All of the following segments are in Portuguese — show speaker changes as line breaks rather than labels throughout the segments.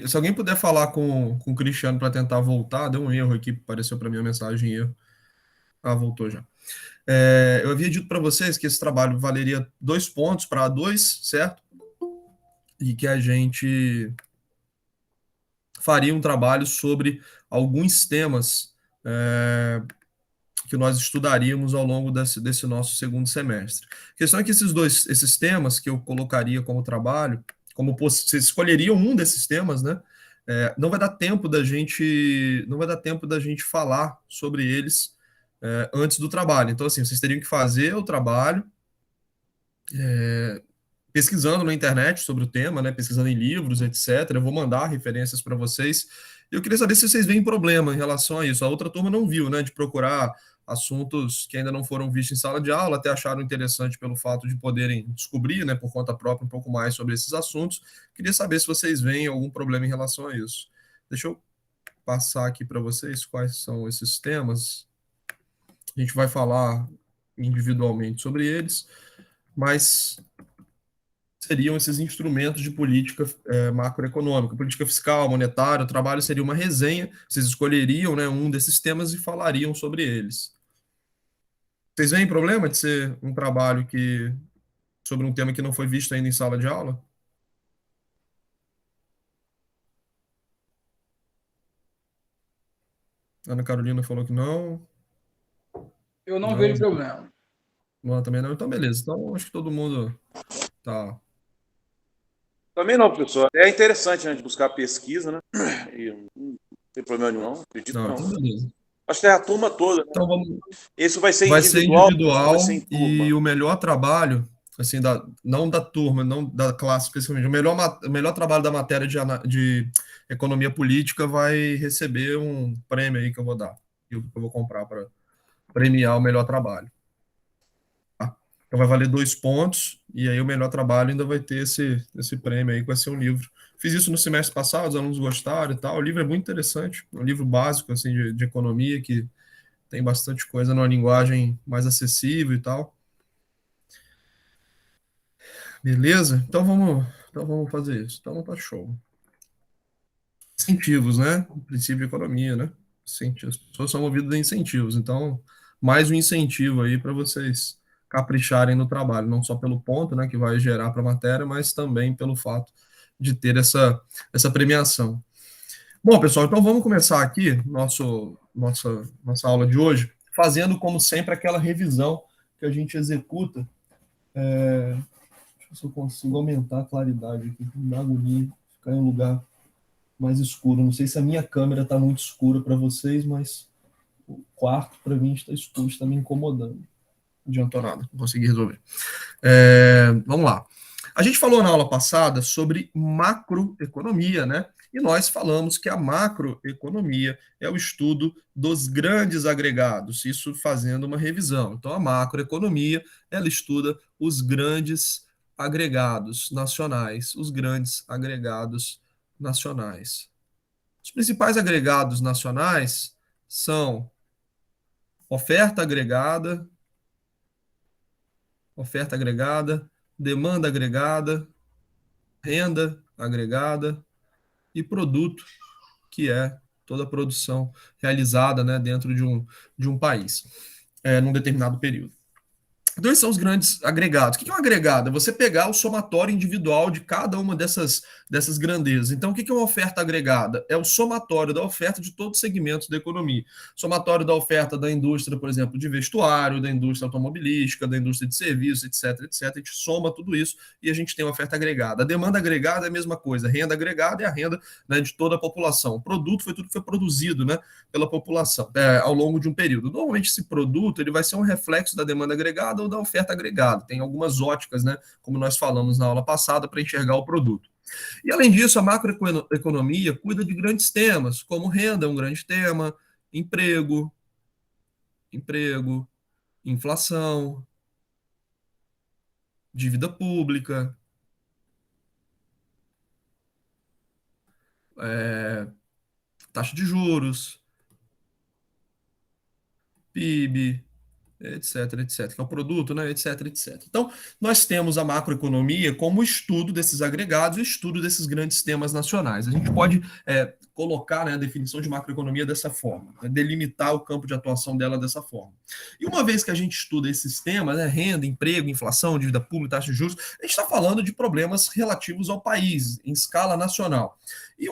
Se alguém puder falar com o Cristiano para tentar voltar, deu um erro aqui, apareceu para mim a mensagem erro. Ah, voltou já. Eu havia dito para vocês que esse trabalho valeria 2 pontos para A2, certo? E que a gente faria um trabalho sobre alguns temas que nós estudaríamos ao longo desse nosso segundo semestre. A questão é que esses temas que eu colocaria como trabalho, vocês escolheriam um desses temas, né? Não vai dar tempo da gente falar sobre eles antes do trabalho. Então, assim, vocês teriam que fazer o trabalho pesquisando na internet sobre o tema, né? Pesquisando em livros, etc. Eu vou mandar referências para vocês. Eu queria saber se vocês veem problema em relação a isso. A outra turma não viu, né? De procurar assuntos que ainda não foram vistos em sala de aula, até acharam interessante pelo fato de poderem descobrir, né, por conta própria, um pouco mais sobre esses assuntos. Queria saber se vocês veem algum problema em relação a isso. Deixa eu passar aqui para vocês quais são esses temas. A gente vai falar individualmente sobre eles, mas seriam esses instrumentos de política macroeconômica, política fiscal, monetária, o trabalho seria uma resenha, vocês escolheriam, né, um desses temas e falariam sobre eles. Vocês veem problema de ser um trabalho sobre um tema que não foi visto ainda em sala de aula? Ana Carolina falou que não,
Eu não
não,
vejo problema.
Luana também não, então beleza. Então acho que todo mundo tá.
Também não, professor. É interessante, né, de buscar pesquisa, né? E não tem problema nenhum, não. Acredito que
Não,
não.
então beleza.
Acho que é a turma toda, né?
Então vamos,
Esse vai ser
vai ser
individual, professor, vai ser
individual
em
e
turma.
o melhor trabalho, assim, não da turma, não da classe especificamente, o melhor trabalho da matéria de economia política vai receber um prêmio aí que eu vou dar, que eu vou comprar para premiar o melhor trabalho. Tá? Então vai valer 2 pontos, e aí o melhor trabalho ainda vai ter esse prêmio aí, que vai ser um livro. Fiz isso no semestre passado, os alunos gostaram e tal. O livro é muito interessante, um livro básico assim, de economia, que tem bastante coisa numa linguagem mais acessível e tal. Beleza? Então vamos fazer isso. Então tá show. Incentivos, né? O princípio de economia, né? As pessoas são movidas a incentivos. Então, mais um incentivo aí para vocês capricharem no trabalho, não só pelo ponto, né, que vai gerar para a matéria, mas também pelo fato de ter essa premiação. Bom, pessoal, então vamos começar aqui nossa aula de hoje, fazendo, como sempre, aquela revisão que a gente executa. Deixa eu ver se eu consigo aumentar a claridade aqui, me dá agonia ficar em um lugar mais escuro. Não sei se a minha câmera está muito escura para vocês, mas o quarto para mim está escuro, está me incomodando. Não adiantou nada, não consegui resolver. Vamos lá. A gente falou na aula passada sobre macroeconomia, né? E nós falamos que a macroeconomia é o estudo dos grandes agregados, isso fazendo uma revisão. Então, a macroeconomia, ela estuda os grandes agregados nacionais, os grandes agregados nacionais. Os principais agregados nacionais são oferta agregada, oferta agregada, demanda agregada, renda agregada e produto, que é toda a produção realizada, né, dentro de um país, num determinado período. Então, esses são os grandes agregados. O que é um agregado? É você pegar o somatório individual de cada uma dessas grandezas. Então, o que é uma oferta agregada? É o somatório da oferta de todos os segmentos da economia. Somatório da oferta da indústria, por exemplo, de vestuário, da indústria automobilística, da indústria de serviços, etc, etc. A gente soma tudo isso e a gente tem uma oferta agregada. A demanda agregada é a mesma coisa. A renda agregada é a renda, né, de toda a população. O produto foi tudo que foi produzido, né, pela população ao longo de um período. Normalmente, esse produto ele vai ser um reflexo da demanda agregada ou da oferta agregada. Tem algumas óticas, né, como nós falamos na aula passada, para enxergar o produto. E, além disso, a macroeconomia cuida de grandes temas, como renda é um grande tema, emprego, emprego, inflação, dívida pública, taxa de juros, PIB, etc, que é o produto, né, etc. Então, nós temos a macroeconomia como estudo desses agregados e estudo desses grandes temas nacionais. A gente pode colocar, né, a definição de macroeconomia dessa forma, né, delimitar o campo de atuação dela dessa forma. E uma vez que a gente estuda esses temas, né, renda, emprego, inflação, dívida pública, taxa de juros, a gente está falando de problemas relativos ao país, em escala nacional. E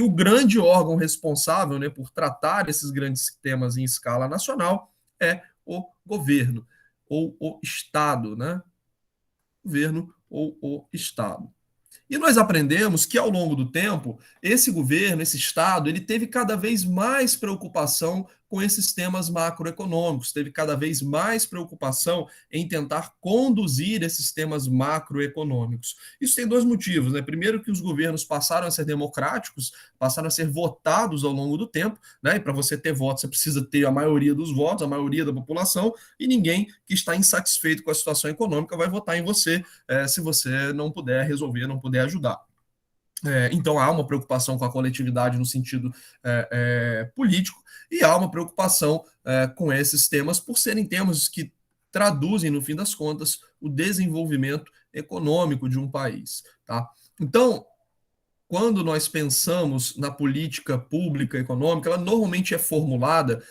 o grande órgão responsável, né, por tratar esses grandes temas em escala nacional é o governo ou o Estado, né? Governo ou o Estado. E nós aprendemos que, ao longo do tempo, esse governo, esse Estado, ele teve cada vez mais preocupação com esses temas macroeconômicos, teve cada vez mais preocupação em tentar conduzir esses temas macroeconômicos. Isso tem dois motivos, né? Primeiro, que os governos passaram a ser democráticos, passaram a ser votados ao longo do tempo, né? E para você ter votos, você precisa ter a maioria dos votos, a maioria da população, e ninguém que está insatisfeito com a situação econômica vai votar em você se você não puder resolver, não puder ajudar. Então há uma preocupação com a coletividade no sentido político e há uma preocupação com esses temas por serem temas que traduzem, no fim das contas, o desenvolvimento econômico de um país. Tá? Então, quando nós pensamos na política pública econômica, ela normalmente é formulada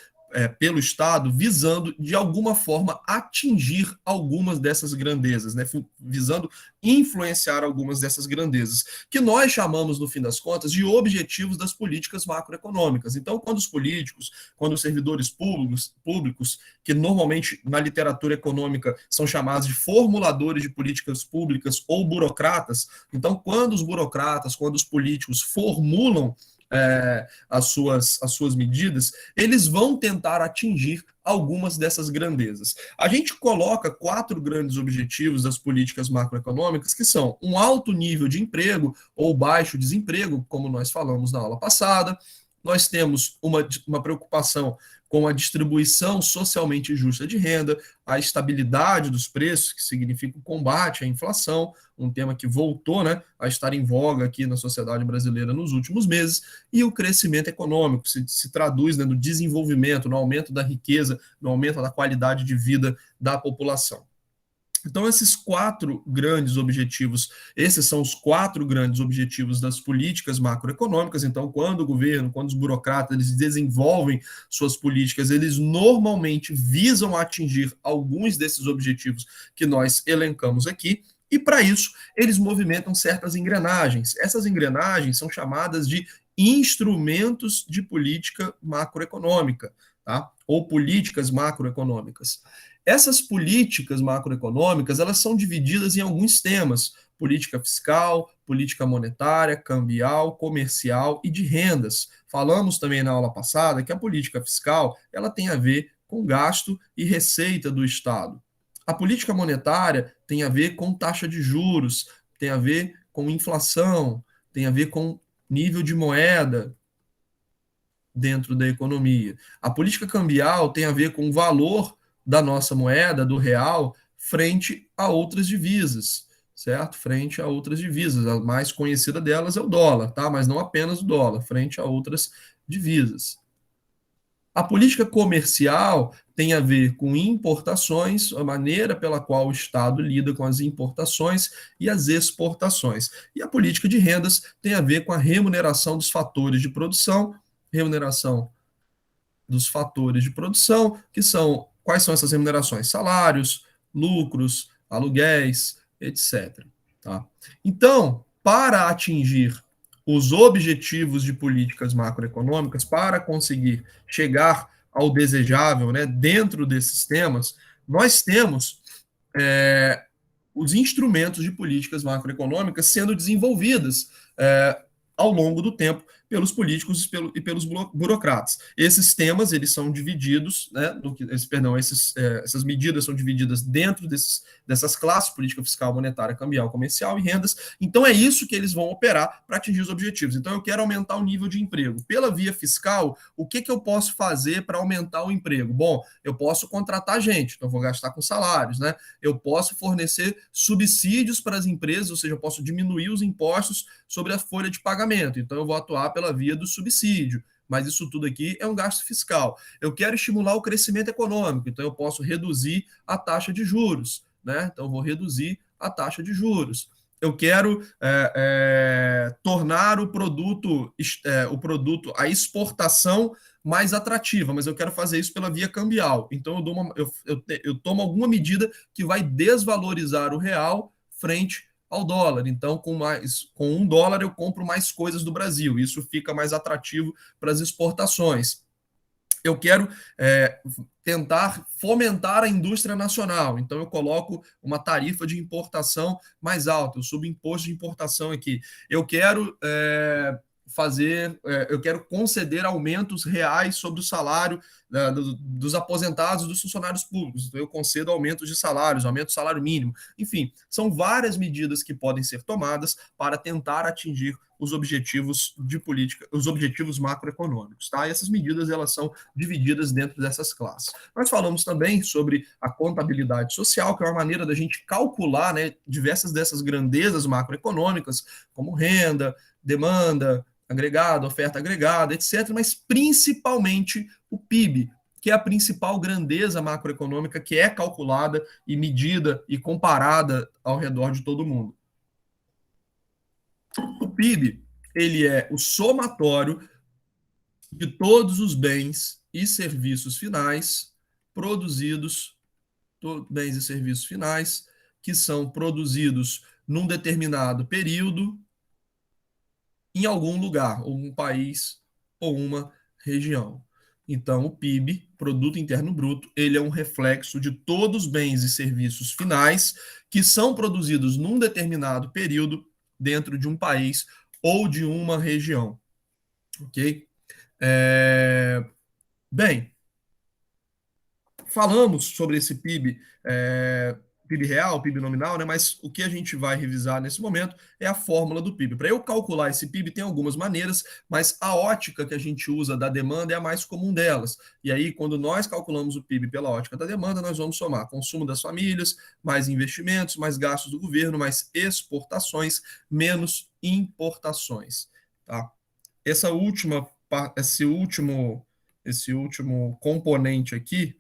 pelo Estado visando, de alguma forma, atingir algumas dessas grandezas, né? Visando influenciar algumas dessas grandezas, que nós chamamos, no fim das contas, de objetivos das políticas macroeconômicas. Então, quando os políticos, quando os servidores públicos, que normalmente na literatura econômica são chamados de formuladores de políticas públicas ou burocratas, então, quando os burocratas, quando os políticos formulam as suas medidas, eles vão tentar atingir algumas dessas grandezas. A gente coloca 4 grandes objetivos das políticas macroeconômicas, que são um alto nível de emprego ou baixo desemprego, como nós falamos na aula passada. Nós temos uma preocupação com a distribuição socialmente justa de renda, a estabilidade dos preços, que significa o combate à inflação, um tema que voltou, né, a estar em voga aqui na sociedade brasileira nos últimos meses, e o crescimento econômico, se traduz, né, no desenvolvimento, no aumento da riqueza, no aumento da qualidade de vida da população. Então, esses são os 4 grandes objetivos das políticas macroeconômicas. Então, quando o governo, quando os burocratas, eles desenvolvem suas políticas, eles normalmente visam atingir alguns desses objetivos que nós elencamos aqui, e para isso, eles movimentam certas engrenagens. Essas engrenagens são chamadas de instrumentos de política macroeconômica, tá? Ou políticas macroeconômicas. Essas políticas macroeconômicas, elas são divididas em alguns temas: política fiscal, política monetária, cambial, comercial e de rendas. Falamos também na aula passada que a política fiscal, ela tem a ver com gasto e receita do Estado. A política monetária tem a ver com taxa de juros, tem a ver com inflação, tem a ver com nível de moeda dentro da economia. A política cambial tem a ver com o valor da nossa moeda, do real, frente a outras divisas, certo? Frente a outras divisas. A mais conhecida delas é o dólar, tá? Mas não apenas o dólar, frente a outras divisas. A política comercial tem a ver com importações, a maneira pela qual o Estado lida com as importações e as exportações. E a política de rendas tem a ver com a remuneração dos fatores de produção, que são, quais são essas remunerações? Salários, lucros, aluguéis, etc. Tá? Então, para atingir os objetivos de políticas macroeconômicas, para conseguir chegar ao desejável, né, dentro desses temas, nós temos os instrumentos de políticas macroeconômicas sendo desenvolvidas ao longo do tempo pelos políticos e pelos burocratas. Esses temas, eles são divididos, né, essas medidas são divididas dentro dessas classes: política fiscal, monetária, cambial, comercial e rendas. Então, é isso que eles vão operar para atingir os objetivos. Então, eu quero aumentar o nível de emprego. Pela via fiscal, o que eu posso fazer para aumentar o emprego? Bom, eu posso contratar gente, então vou gastar com salários, né? Eu posso fornecer subsídios para as empresas, ou seja, eu posso diminuir os impostos sobre a folha de pagamento. Então, eu vou atuar pela via do subsídio. mas isso tudo aqui é um gasto fiscal. Eu quero estimular o crescimento econômico, então eu posso reduzir a taxa de juros, né? Então eu vou reduzir a taxa de juros. Eu quero tornar o produto, a exportação mais atrativa, mas eu quero fazer isso pela via cambial. Então eu tomo alguma medida que vai desvalorizar o real frente ao dólar. Então, com $1 eu compro mais coisas do Brasil. Isso fica mais atrativo para as exportações. Eu quero tentar fomentar a indústria nacional. Então, eu coloco uma tarifa de importação mais alta, eu subo imposto de importação aqui. Eu quero eu quero conceder aumentos reais sobre o salário dos aposentados e dos funcionários públicos. Então, eu concedo aumentos de salários, aumento do salário mínimo. Enfim, são várias medidas que podem ser tomadas para tentar atingir os objetivos de política, os objetivos macroeconômicos, tá? E essas medidas, elas são divididas dentro dessas classes. Nós falamos também sobre a contabilidade social, que é uma maneira da gente calcular, né, diversas dessas grandezas macroeconômicas, como renda, demanda, agregado, oferta agregada, etc., mas principalmente o PIB, que é a principal grandeza macroeconômica que é calculada e medida e comparada ao redor de todo mundo. O PIB, ele é o somatório de todos os bens e serviços finais produzidos, bens e serviços finais que são produzidos num determinado período em algum lugar, ou um país, ou uma região. Então, o PIB, Produto Interno Bruto, ele é um reflexo de todos os bens e serviços finais que são produzidos num determinado período dentro de um país ou de uma região. Ok? Bem, falamos sobre esse PIB, PIB real, PIB nominal, né? Mas o que a gente vai revisar nesse momento é a fórmula do PIB. Para eu calcular esse PIB tem algumas maneiras, mas a ótica que a gente usa da demanda é a mais comum delas. E aí, quando nós calculamos o PIB pela ótica da demanda, nós vamos somar consumo das famílias, mais investimentos, mais gastos do governo, mais exportações, menos importações. Tá? Esse último componente aqui,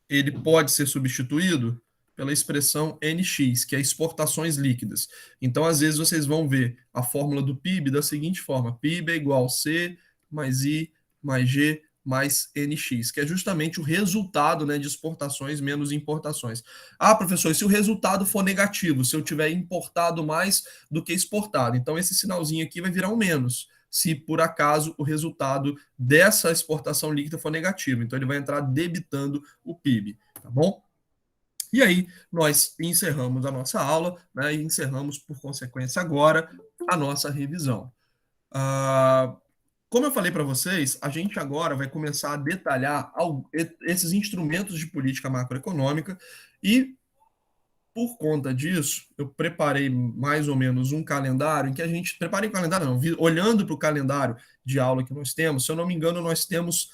ele pode ser substituído pela expressão NX, que é exportações líquidas. Então, às vezes, vocês vão ver a fórmula do PIB da seguinte forma: PIB é igual a C mais I mais G mais NX, que é justamente o resultado, né, de exportações menos importações. Ah, professor, e se o resultado for negativo, se eu tiver importado mais do que exportado? Então, esse sinalzinho aqui vai virar um menos, se por acaso o resultado dessa exportação líquida for negativo. Então, ele vai entrar debitando o PIB, tá bom? E aí, nós encerramos a nossa aula, né, e encerramos, por consequência, agora a nossa revisão. Como eu falei para vocês, a gente agora vai começar a detalhar esses instrumentos de política macroeconômica e, por conta disso, eu preparei mais ou menos um calendário em que a gente... Preparei um calendário, não, olhando para o calendário de aula que nós temos, se eu não me engano, nós temos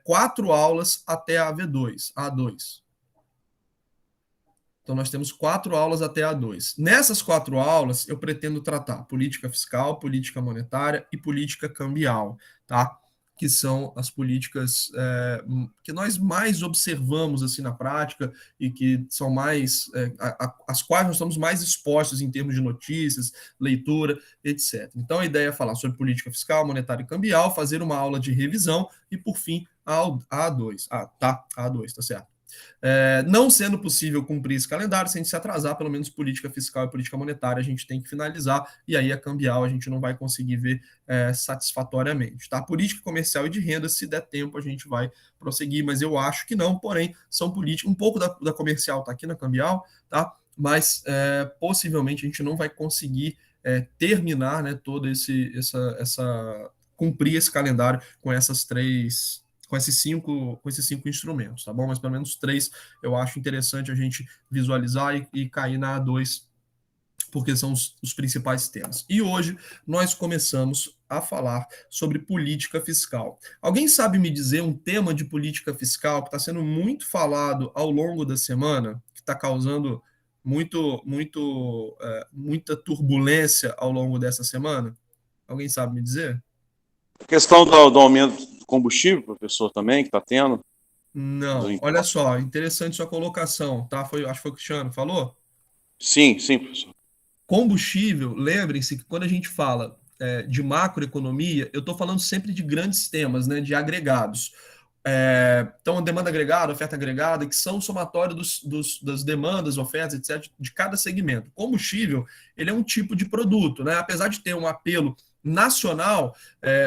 4 aulas até a A2. Então, nós temos 4 aulas até A2. Nessas 4 aulas, eu pretendo tratar política fiscal, política monetária e política cambial, tá? Que são as políticas que nós mais observamos assim na prática e que são mais as quais nós estamos mais expostos em termos de notícias, leitura, etc. Então, a ideia é falar sobre política fiscal, monetária e cambial, fazer uma aula de revisão e, por fim, a A2. A2, tá certo. Não sendo possível cumprir esse calendário, se a gente se atrasar, pelo menos política fiscal e política monetária, a gente tem que finalizar, e aí a cambial a gente não vai conseguir ver satisfatoriamente. Tá? Política comercial e de renda, se der tempo, a gente vai prosseguir, mas eu acho que não, porém, são políticas, um pouco da comercial está aqui na cambial, tá? Mas possivelmente a gente não vai conseguir terminar, né, todo cumprir esse calendário com esses cinco instrumentos, tá bom? Mas pelo menos 3 eu acho interessante a gente visualizar e cair na A2, porque são os principais temas. E hoje nós começamos a falar sobre política fiscal. Alguém sabe me dizer um tema de política fiscal que está sendo muito falado ao longo da semana, que está causando muita turbulência ao longo dessa semana? Alguém sabe me dizer?
A questão do aumento do combustível, professor, também, que está tendo.
Não, olha só, interessante sua colocação, tá? Acho que foi o Cristiano que falou.
Sim, professor.
Combustível, lembrem-se que quando a gente fala de macroeconomia, eu estou falando sempre de grandes temas, né, de agregados. Então, demanda agregada, oferta agregada, que são o somatório das demandas, ofertas, etc., de cada segmento. Combustível, ele é um tipo de produto, né? Apesar de ter um apelo nacional,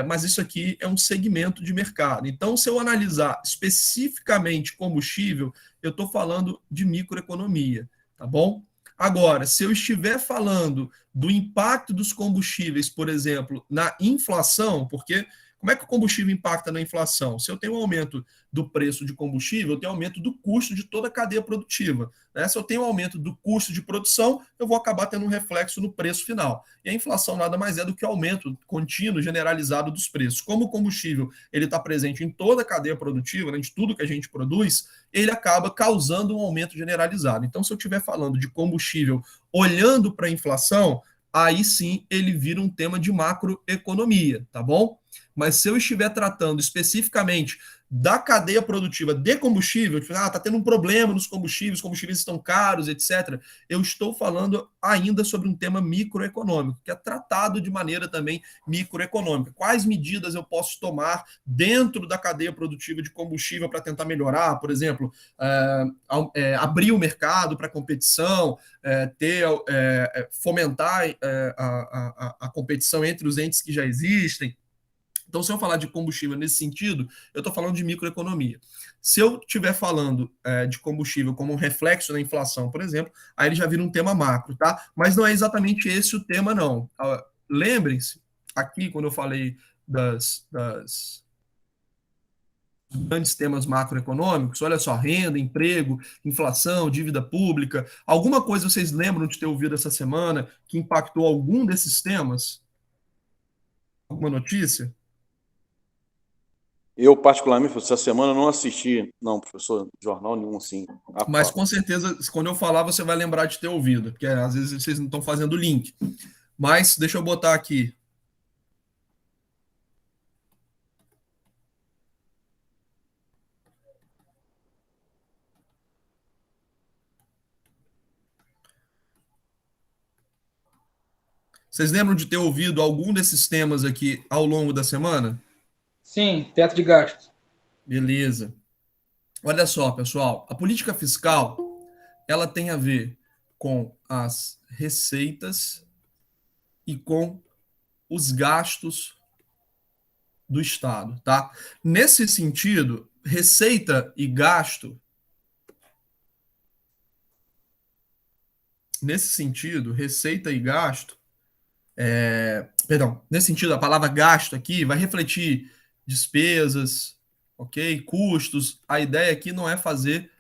mas isso aqui é um segmento de mercado. Então, se eu analisar especificamente combustível, eu estou falando de microeconomia, tá bom? Agora, se eu estiver falando do impacto dos combustíveis, por exemplo, na inflação, porque como é que o combustível impacta na inflação? Se eu tenho um aumento do preço de combustível, eu tenho aumento do custo de toda a cadeia produtiva, né? Se eu tenho um aumento do custo de produção, eu vou acabar tendo um reflexo no preço final. E a inflação nada mais é do que o aumento contínuo, generalizado dos preços. Como o combustível ele está presente em toda a cadeia produtiva, né, de tudo que a gente produz, ele acaba causando um aumento generalizado. Então, se eu estiver falando de combustível olhando para a inflação, aí sim ele vira um tema de macroeconomia, tá bom? Mas se eu estiver tratando especificamente da cadeia produtiva de combustível, tipo, tá tendo um problema nos combustíveis, os combustíveis estão caros, etc., eu estou falando ainda sobre um tema microeconômico, que é tratado de maneira também microeconômica. Quais medidas eu posso tomar dentro da cadeia produtiva de combustível para tentar melhorar? Por exemplo, abrir o mercado para competição, fomentar a competição entre os entes que já existem. Então, se eu falar de combustível nesse sentido, eu estou falando de microeconomia. Se eu estiver falando de combustível como um reflexo da inflação, por exemplo, aí ele já vira um tema macro, tá? Mas não é exatamente esse o tema, não. Lembrem-se, aqui, quando eu falei das grandes temas macroeconômicos, olha só, renda, emprego, inflação, dívida pública, alguma coisa vocês lembram de ter ouvido essa semana que impactou algum desses temas? Alguma notícia?
Eu, particularmente, essa semana não assisti, não, professor, jornal nenhum, assim.
Mas com certeza, quando eu falar, você vai lembrar de ter ouvido, porque às vezes vocês não estão fazendo link. Mas deixa eu botar aqui. Vocês lembram de ter ouvido algum desses temas aqui ao longo da semana?
Sim, teto de gastos.
Beleza. Olha só, pessoal, a política fiscal, ela tem a ver com as receitas e com os gastos do Estado, tá? Nesse sentido, receita e gasto, nesse sentido, a palavra gasto aqui vai refletir despesas, ok? Custos. A ideia aqui não é fazer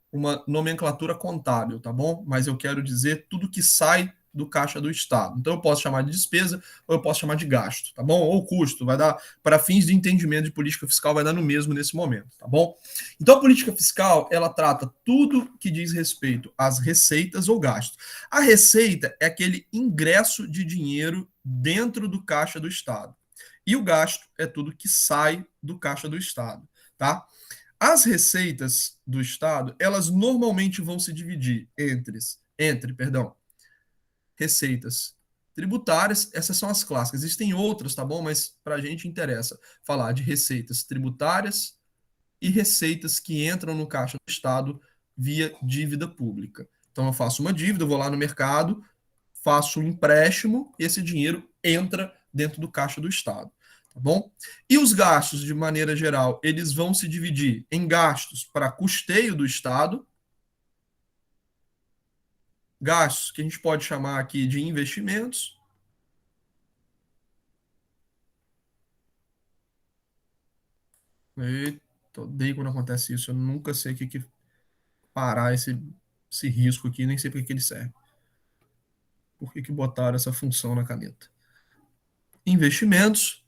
uma nomenclatura contábil, tá bom? Mas eu quero dizer tudo que sai do caixa do Estado. Então eu posso chamar de despesa ou eu posso chamar de gasto, tá bom? Ou custo, vai dar para fins de entendimento de política fiscal, vai dar no mesmo nesse momento, tá bom? Então a política fiscal, ela trata tudo que diz respeito às receitas ou gastos. A receita é aquele ingresso de dinheiro dentro do caixa do Estado. E o gasto é tudo que sai do caixa do Estado, tá? As receitas do Estado, elas normalmente vão se dividir entre receitas tributárias, essas são as clássicas. Existem outras, tá bom? Mas para a gente interessa falar de receitas tributárias e receitas que entram no caixa do Estado via dívida pública. Então eu faço uma dívida, eu vou lá no mercado, faço um empréstimo e esse dinheiro entra dentro do caixa do Estado. Tá bom? E os gastos, de maneira geral, eles vão se dividir em gastos para custeio do Estado, gastos que a gente pode chamar aqui de investimentos, eita, odeio quando acontece isso, eu nunca sei o que parar esse risco aqui, nem sei para que ele serve. Por que botaram essa função na caneta? Investimentos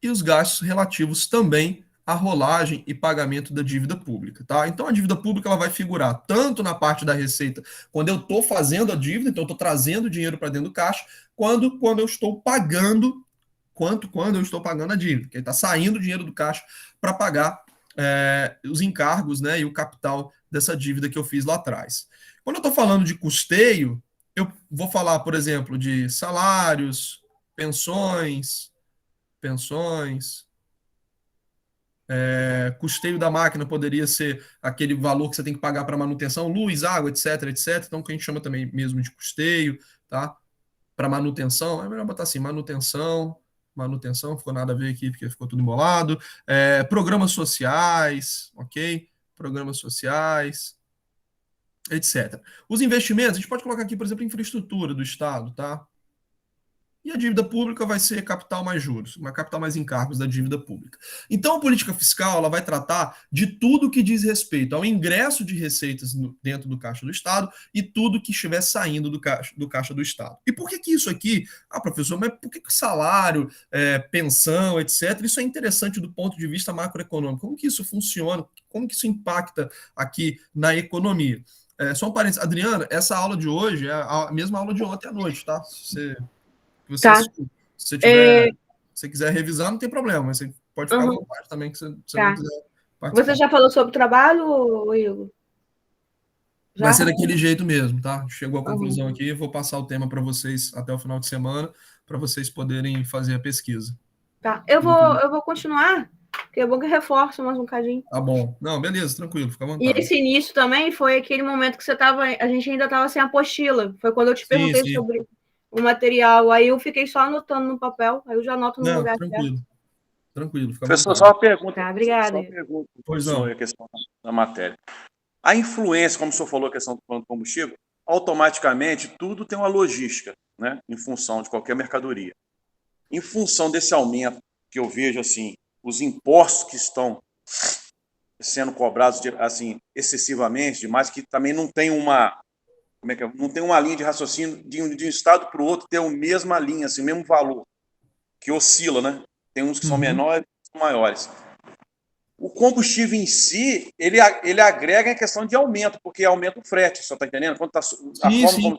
e os gastos relativos também à rolagem e pagamento da dívida pública, tá? Então a dívida pública ela vai figurar tanto na parte da receita, quando eu estou fazendo a dívida, então eu estou trazendo dinheiro para dentro do caixa, quando eu estou pagando quanto quando eu estou pagando a dívida, que está saindo o dinheiro do caixa para pagar os encargos, né, e o capital dessa dívida que eu fiz lá atrás. Quando eu estou falando de custeio, eu vou falar, por exemplo, de salários, pensões, custeio da máquina poderia ser aquele valor que você tem que pagar para manutenção, luz, água, etc, etc. Então, que a gente chama também mesmo de custeio, tá? Para manutenção, é melhor botar assim, manutenção, ficou nada a ver aqui, porque ficou tudo embolado. Programas sociais, ok? Programas sociais, etc. Os investimentos, a gente pode colocar aqui, por exemplo, infraestrutura do Estado, tá? E a dívida pública vai ser capital mais juros, uma capital mais encargos da dívida pública. Então, a política fiscal ela vai tratar de tudo que diz respeito ao ingresso de receitas dentro do caixa do Estado e tudo que estiver saindo do caixa do Estado. E por que isso aqui? Ah, professor, mas por que salário, pensão, etc., isso é interessante do ponto de vista macroeconômico? Como que isso funciona? Como que isso impacta aqui na economia? Só um parênteses, Adriana, essa aula de hoje é a mesma aula de ontem à noite, tá? Você
Tá.
se você quiser revisar, não tem problema, mas você pode ficar à vontade também, que você não quiser participar.
Você já falou sobre o trabalho, Igor? Já?
Vai ser daquele jeito mesmo, tá? Chegou à conclusão aqui, vou passar o tema para vocês até o final de semana, para vocês poderem fazer a pesquisa.
Tá. Eu vou continuar, porque é bom que reforça mais um bocadinho.
Tá bom. Não, beleza, tranquilo, fica à vontade.
E esse início também foi aquele momento que a gente ainda estava sem apostila. Foi quando eu te perguntei sobre o material. Aí eu fiquei só anotando no papel, aí eu já anoto no lugar
tranquilo.
certo.
Tranquilo, fica à
Professor,
vontade.
só uma pergunta.
Tá, obrigada.
Só uma pergunta
Pois não.
sobre a questão da matéria. A influência, como o senhor falou, a questão do combustível, automaticamente tudo tem uma logística, né, em função de qualquer mercadoria. Em função desse aumento que eu vejo, assim, os impostos que estão sendo cobrados, assim, excessivamente demais, que também não tem uma, não tem uma linha de raciocínio de um estado para o outro ter a mesma linha, assim, o mesmo valor, que oscila, né? Tem uns que são menores e maiores. O combustível em si, ele agrega em questão de aumento, porque aumenta o frete, você está entendendo? Quando tá,
Sim.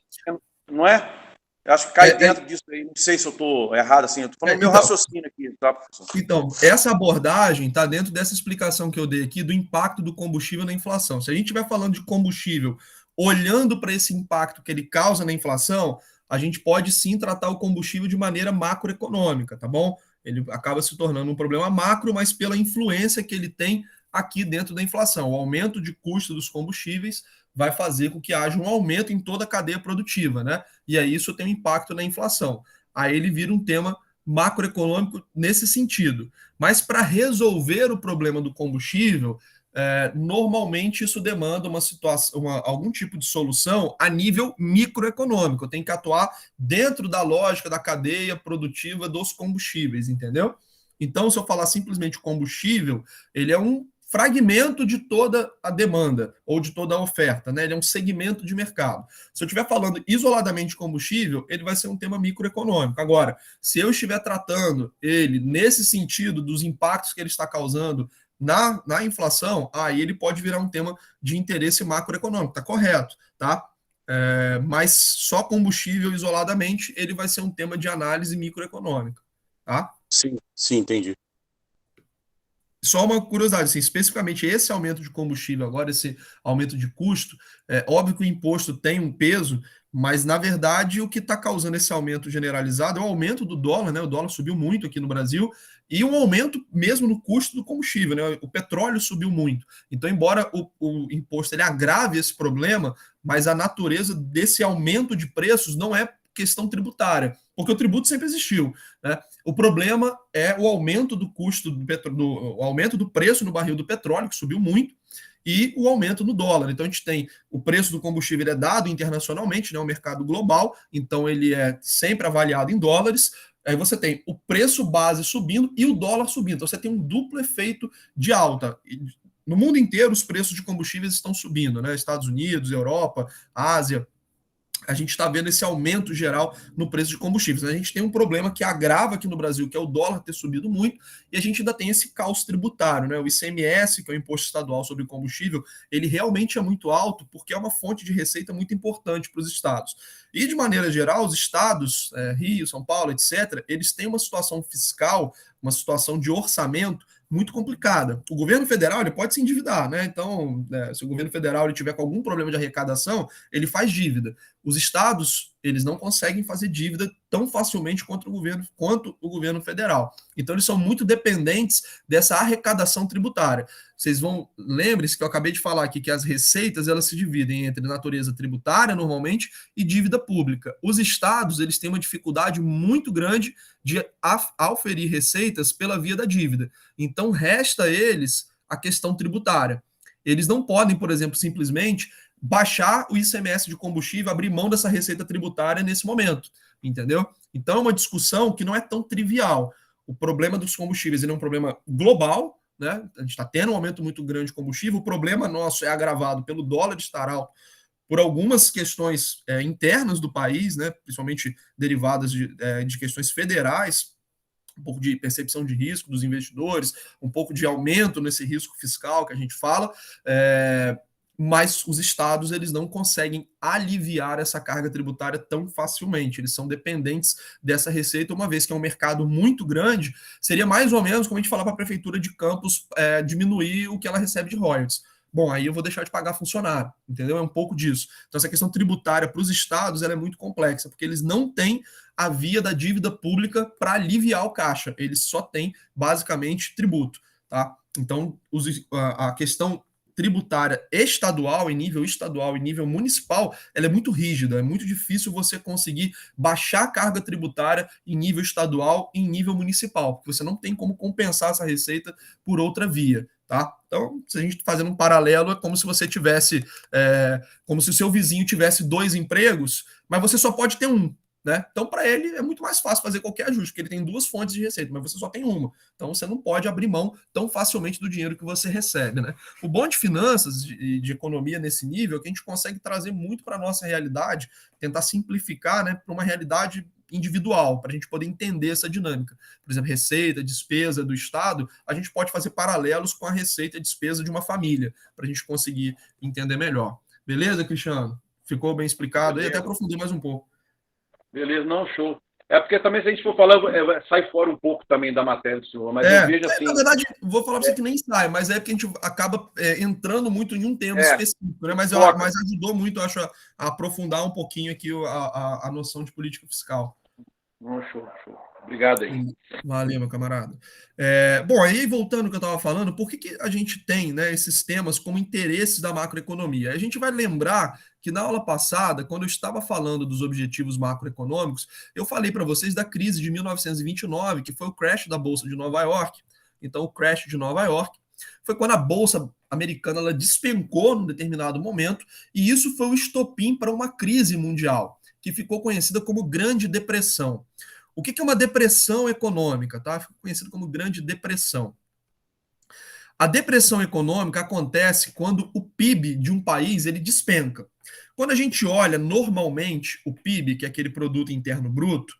Não é? Eu acho que cai dentro disso aí. Não sei se eu estou errado, assim. Eu estou falando meu raciocínio aqui, tá, professor?
Então, essa abordagem está dentro dessa explicação que eu dei aqui do impacto do combustível na inflação. Se a gente estiver falando de combustível, olhando para esse impacto que ele causa na inflação, a gente pode sim tratar o combustível de maneira macroeconômica, tá bom? Ele acaba se tornando um problema macro, mas pela influência que ele tem aqui dentro da inflação. O aumento de custo dos combustíveis vai fazer com que haja um aumento em toda a cadeia produtiva, né? E aí isso tem um impacto na inflação. Aí ele vira um tema macroeconômico nesse sentido. Mas para resolver o problema do combustível, normalmente isso demanda uma situação, algum tipo de solução a nível microeconômico. Tem que atuar dentro da lógica da cadeia produtiva dos combustíveis, entendeu? Então, se eu falar simplesmente combustível, ele é um fragmento de toda a demanda ou de toda a oferta, né? Ele é um segmento de mercado. Se eu estiver falando isoladamente de combustível, ele vai ser um tema microeconômico. Agora, se eu estiver tratando ele nesse sentido dos impactos que ele está causando na inflação, aí ele pode virar um tema de interesse macroeconômico, tá correto, tá? Mas só combustível isoladamente, ele vai ser um tema de análise microeconômica, tá?
Sim, entendi.
Só uma curiosidade, assim, especificamente esse aumento de combustível agora, esse aumento de custo, óbvio que o imposto tem um peso, mas na verdade o que está causando esse aumento generalizado é o aumento do dólar, né? O dólar subiu muito aqui no Brasil e um aumento mesmo no custo do combustível, né? O petróleo subiu muito. Então, embora o imposto ele agrave esse problema, mas a natureza desse aumento de preços não é questão tributária, porque o tributo sempre existiu, né? O problema é o aumento do custo o aumento do preço no barril do petróleo, que subiu muito, e o aumento no dólar. Então a gente tem o preço do combustível é dado internacionalmente, né, o mercado global, então ele é sempre avaliado em dólares. Aí você tem o preço base subindo e o dólar subindo. Então você tem um duplo efeito de alta. No mundo inteiro os preços de combustíveis estão subindo, né? Estados Unidos, Europa, Ásia. a gente está vendo esse aumento geral no preço de combustíveis. A gente tem um problema que agrava aqui no Brasil, que é o dólar ter subido muito, e a gente ainda tem esse caos tributário, né? O ICMS, que é o Imposto Estadual sobre Combustível, ele realmente é muito alto, porque é uma fonte de receita muito importante para os estados. E, de maneira geral, os estados, Rio, São Paulo, etc., eles têm uma situação fiscal, uma situação de orçamento muito complicada. O governo federal ele pode se endividar, né? Então, se o governo federal ele tiver com algum problema de arrecadação, ele faz dívida. Os estados, eles não conseguem fazer dívida tão facilmente quanto o governo federal. Então, eles são muito dependentes dessa arrecadação tributária. Vocês lembrem-se que eu acabei de falar aqui que as receitas elas se dividem entre natureza tributária, normalmente, e dívida pública. Os estados, eles têm uma dificuldade muito grande de auferir receitas pela via da dívida. Então, resta a eles a questão tributária. Eles não podem, por exemplo, simplesmente baixar o ICMS de combustível, abrir mão dessa receita tributária nesse momento, entendeu? Então, é uma discussão que não é tão trivial. O problema dos combustíveis ele é um problema global, né? A gente está tendo um aumento muito grande de combustível, o problema nosso é agravado pelo dólar estar alto, por algumas questões internas do país, né? Principalmente derivadas de questões federais, um pouco de percepção de risco dos investidores, um pouco de aumento nesse risco fiscal que a gente fala, mas os estados eles não conseguem aliviar essa carga tributária tão facilmente. Eles são dependentes dessa receita, uma vez que é um mercado muito grande, seria mais ou menos como a gente falar para a prefeitura de Campos diminuir o que ela recebe de royalties. Bom, aí eu vou deixar de pagar funcionário, entendeu? É um pouco disso. Então, essa questão tributária para os estados ela é muito complexa, porque eles não têm a via da dívida pública para aliviar o caixa. Eles só têm, basicamente, tributo, tá? Então, a questão tributária estadual, em nível municipal, ela é muito rígida, é muito difícil você conseguir baixar a carga tributária em nível estadual e em nível municipal, porque você não tem como compensar essa receita por outra via, tá? Então, se a gente fazendo um paralelo, é como se você tivesse, como se o seu vizinho tivesse 2 empregos, mas você só pode ter um, né? Então, para ele, é muito mais fácil fazer qualquer ajuste, porque ele tem 2 fontes de receita, mas você só tem uma. Então, você não pode abrir mão tão facilmente do dinheiro que você recebe, né? O bom de finanças, de economia nesse nível, é que a gente consegue trazer muito para a nossa realidade, tentar simplificar, né, para uma realidade individual, para a gente poder entender essa dinâmica. Por exemplo, receita, despesa do Estado, a gente pode fazer paralelos com a receita e despesa de uma família, para a gente conseguir entender melhor. Beleza, Cristiano? Ficou bem explicado? Aí até aprofundei mais um pouco.
Beleza, não, show. É porque também, se a gente for falar, sai fora um pouco também da matéria do senhor, mas eu vejo assim...
Na verdade, vou falar para você que nem sai, mas é porque a gente acaba entrando muito em um tema específico, né? Mas ajudou muito, eu acho, a aprofundar um pouquinho aqui a noção de política fiscal.
Show. Obrigado aí.
Valeu, meu camarada. Bom, aí voltando ao que eu estava falando, por que a gente tem, né, esses temas como interesses da macroeconomia? A gente vai lembrar que na aula passada, quando eu estava falando dos objetivos macroeconômicos, eu falei para vocês da crise de 1929, que foi o crash da Bolsa de Nova York. Então, o crash de Nova York foi quando a Bolsa americana ela despencou num determinado momento, e isso foi o estopim para uma crise mundial, que ficou conhecida como Grande Depressão. O que é uma depressão econômica? Tá? Fica conhecido como Grande Depressão. A depressão econômica acontece quando o PIB de um país ele despenca. Quando a gente olha normalmente o PIB, que é aquele produto interno bruto,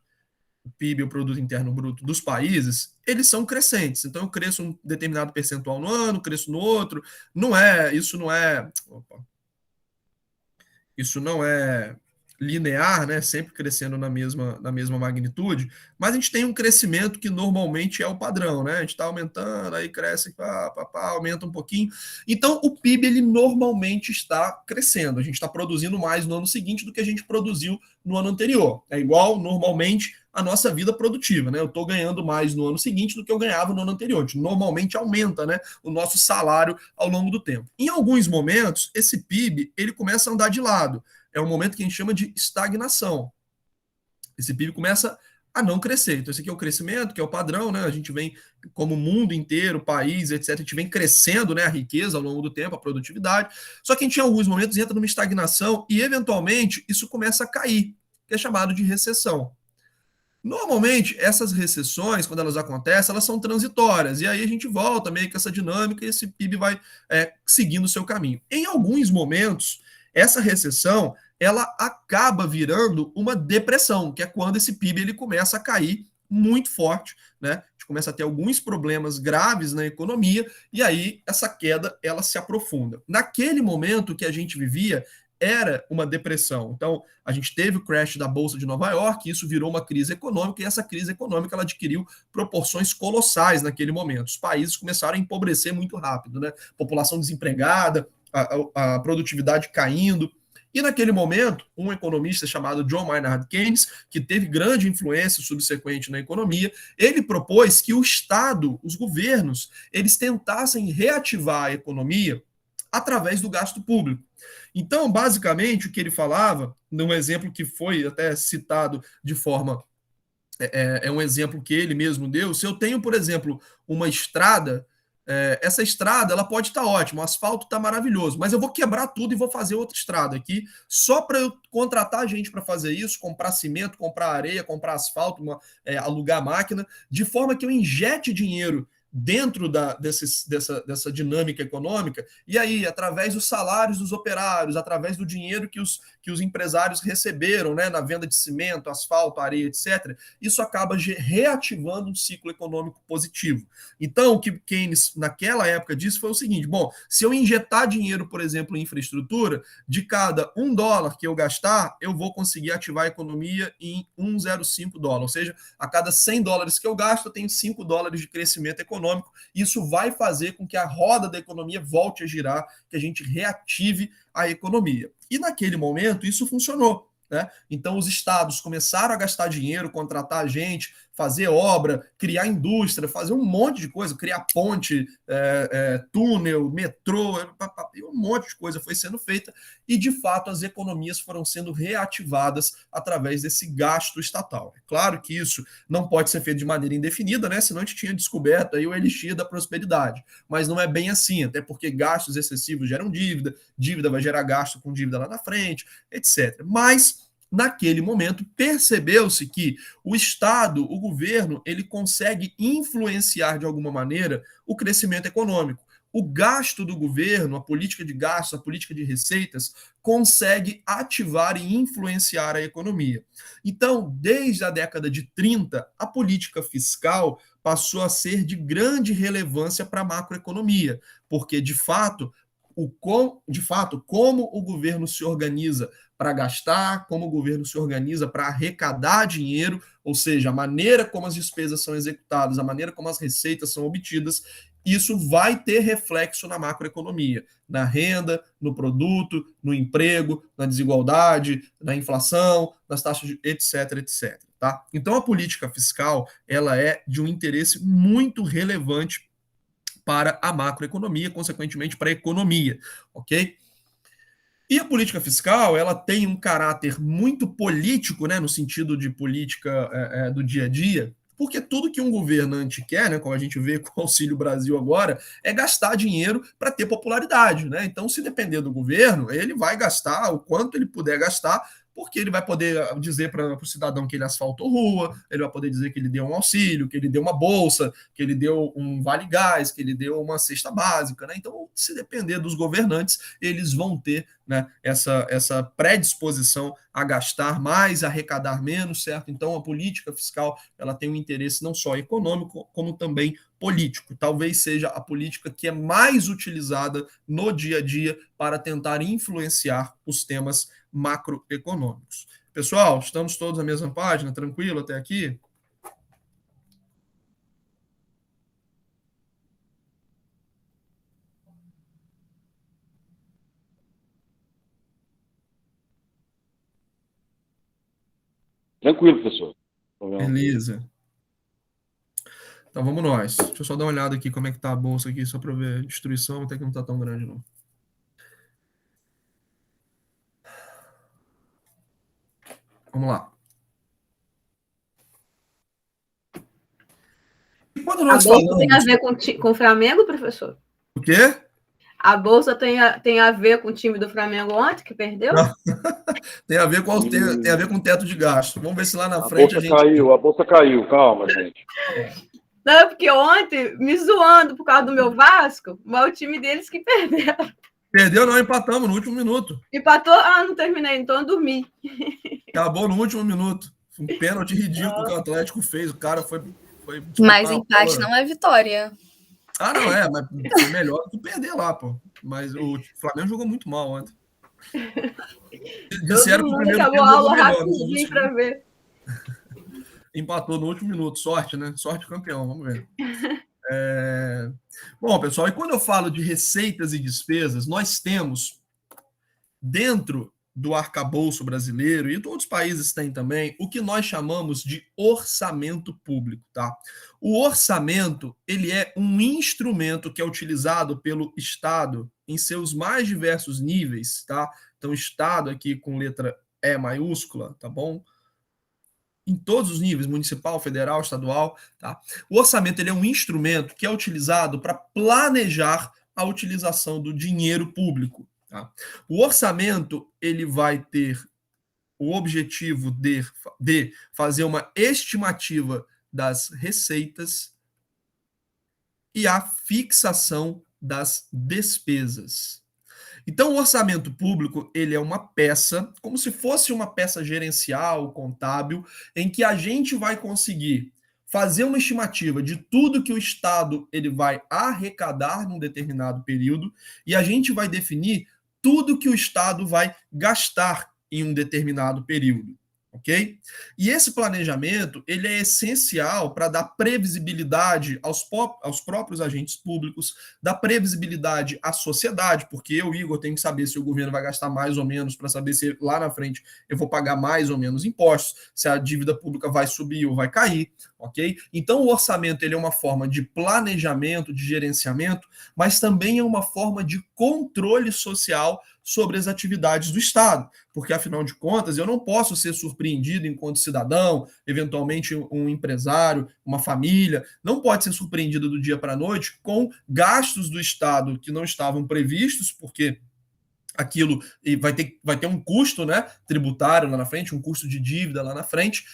o PIB, o produto interno bruto dos países, eles são crescentes. Então eu cresço um determinado percentual no ano, cresço no outro. Isso não é linear, né? Sempre crescendo na mesma magnitude, mas a gente tem um crescimento que normalmente é o padrão, né? A gente está aumentando, aí cresce, aumenta um pouquinho. Então, o PIB, ele normalmente está crescendo. A gente está produzindo mais no ano seguinte do que a gente produziu no ano anterior. É igual, normalmente, a nossa vida produtiva, né? Eu estou ganhando mais no ano seguinte do que eu ganhava no ano anterior. A gente normalmente aumenta, né, o nosso salário ao longo do tempo. Em alguns momentos, esse PIB, ele começa a andar de lado. É um momento que a gente chama de estagnação. Esse PIB começa a não crescer. Então, esse aqui é o crescimento, que é o padrão, né? A gente vem, como o mundo inteiro, país, etc., a gente vem crescendo, né, a riqueza ao longo do tempo, a produtividade. Só que a gente, em alguns momentos, entra numa estagnação e, eventualmente, isso começa a cair, que é chamado de recessão. Normalmente, essas recessões, quando elas acontecem, elas são transitórias. E aí a gente volta meio que essa dinâmica e esse PIB vai seguindo o seu caminho. Em alguns momentos, essa recessão ela acaba virando uma depressão, que é quando esse PIB ele começa a cair muito forte, né? A gente começa a ter alguns problemas graves na economia e aí essa queda ela se aprofunda. Naquele momento que a gente vivia era uma depressão. Então, a gente teve o crash da Bolsa de Nova York, isso virou uma crise econômica, e essa crise econômica ela adquiriu proporções colossais naquele momento. Os países começaram a empobrecer muito rápido, né? População desempregada, a produtividade caindo. E naquele momento, um economista chamado John Maynard Keynes, que teve grande influência subsequente na economia, ele propôs que o Estado, os governos, eles tentassem reativar a economia através do gasto público. Então, basicamente, o que ele falava, num exemplo que foi até citado de forma... É um exemplo que ele mesmo deu. Se eu tenho, por exemplo, uma estrada, essa estrada ela pode estar ótima, o asfalto está maravilhoso, mas eu vou quebrar tudo e vou fazer outra estrada aqui, só para eu contratar gente para fazer isso, comprar cimento, comprar areia, comprar asfalto, alugar máquina, de forma que eu injete dinheiro dentro dessa dinâmica econômica, e aí, através dos salários dos operários, através do dinheiro que os empresários receberam, né, na venda de cimento, asfalto, areia, etc., isso acaba reativando um ciclo econômico positivo. Então, o que Keynes, naquela época, disse foi o seguinte: bom, se eu injetar dinheiro, por exemplo, em infraestrutura, de cada $1 que eu gastar, eu vou conseguir ativar a economia em $1,05, ou seja, a cada $100 que eu gasto, eu tenho $5 de crescimento econômico. Isso vai fazer com que a roda da economia volte a girar, que a gente reative a economia. E naquele momento isso funcionou, né? Então os estados começaram a gastar dinheiro, contratar gente, fazer obra, criar indústria, fazer um monte de coisa, criar ponte, túnel, metrô, um monte de coisa foi sendo feita e, de fato, as economias foram sendo reativadas através desse gasto estatal. É claro que isso não pode ser feito de maneira indefinida, né? Senão a gente tinha descoberto aí o elixir da prosperidade. Mas não é bem assim, até porque gastos excessivos geram dívida, dívida vai gerar gasto com dívida lá na frente, etc. Mas naquele momento, percebeu-se que o Estado, o governo, ele consegue influenciar de alguma maneira o crescimento econômico. O gasto do governo, a política de gastos, a política de receitas, consegue ativar e influenciar a economia. Então, desde a década de 30, a política fiscal passou a ser de grande relevância para a macroeconomia, porque, de fato, como o governo se organiza para gastar, como o governo se organiza para arrecadar dinheiro, ou seja, a maneira como as despesas são executadas, a maneira como as receitas são obtidas, isso vai ter reflexo na macroeconomia, na renda, no produto, no emprego, na desigualdade, na inflação, nas taxas de etc, etc. Tá? Então, a política fiscal ela é de um interesse muito relevante para a macroeconomia, consequentemente para a economia, ok? E a política fiscal, ela tem um caráter muito político, né, no sentido de política do dia a dia, porque tudo que um governante quer, né, como a gente vê com o Auxílio Brasil agora, é gastar dinheiro para ter popularidade, né? Então, se depender do governo, ele vai gastar o quanto ele puder gastar, porque ele vai poder dizer para o cidadão que ele asfaltou rua, ele vai poder dizer que ele deu um auxílio, que ele deu uma bolsa, que ele deu um vale-gás, que ele deu uma cesta básica, né? Então, se depender dos governantes, eles vão ter, né, essa predisposição a gastar mais, a arrecadar menos, certo? Então, a política fiscal ela tem um interesse não só econômico, como também político. Talvez seja a política que é mais utilizada no dia a dia para tentar influenciar os temas macroeconômicos. Pessoal, estamos todos na mesma página? Tranquilo até aqui?
Tranquilo, professor.
Beleza. Então vamos nós. Deixa eu só dar uma olhada aqui como é que tá a bolsa aqui, só para ver a destruição, até que não está tão grande não. Vamos lá. E quando nós
a bolsa
falamos...
tem a ver com o Flamengo, professor?
O quê?
A bolsa tem a ver com o time do Flamengo ontem, que perdeu?
Tem a ver com o teto de gasto. Vamos ver se lá na frente
a bolsa caiu, calma, gente.
Não, porque ontem, me zoando por causa do meu Vasco, mas o time deles que perderam.
Perdeu, não, empatamos no último minuto.
Empatou? Ah, não terminei, então eu dormi.
Acabou no último minuto. Um pênalti ridículo que o Atlético fez. O cara foi
Mas empate não é vitória.
Ah, não, mas foi melhor do que perder lá, pô. Mas o Flamengo jogou muito mal ontem. Disseram que o primeiro
acabou
tempo
a
jogou
aula
melhor.
rapidinho para ver.
Empatou no último minuto. Sorte, né? Sorte campeão, vamos ver. Bom, pessoal, e quando eu falo de receitas e despesas, nós temos dentro do arcabouço brasileiro, e outros países têm também, o que nós chamamos de orçamento público, tá? O orçamento, ele é um instrumento que é utilizado pelo Estado em seus mais diversos níveis, tá? Então, Estado aqui com letra E maiúscula, tá bom? Em todos os níveis, municipal, federal, estadual, tá? O orçamento, ele é um instrumento que é utilizado para planejar a utilização do dinheiro público. Tá? O orçamento ele vai ter o objetivo de fazer uma estimativa das receitas e a fixação das despesas. Então, o orçamento público ele é uma peça, como se fosse uma peça gerencial, contábil, em que a gente vai conseguir fazer uma estimativa de tudo que o Estado ele vai arrecadar num determinado período e a gente vai definir tudo que o Estado vai gastar em um determinado período, ok? E esse planejamento ele é essencial para dar previsibilidade aos próprios agentes públicos, dar previsibilidade à sociedade, porque eu, Igor, tenho que saber se o governo vai gastar mais ou menos para saber se lá na frente eu vou pagar mais ou menos impostos, se a dívida pública vai subir ou vai cair, ok? Então o orçamento ele é uma forma de planejamento, de gerenciamento, mas também é uma forma de controle social sobre as atividades do Estado, porque, afinal de contas, eu não posso ser surpreendido enquanto cidadão, eventualmente um empresário, uma família, não pode ser surpreendido do dia para a noite com gastos do Estado que não estavam previstos, porque aquilo vai ter um custo, né, tributário lá na frente, um custo de dívida lá na frente,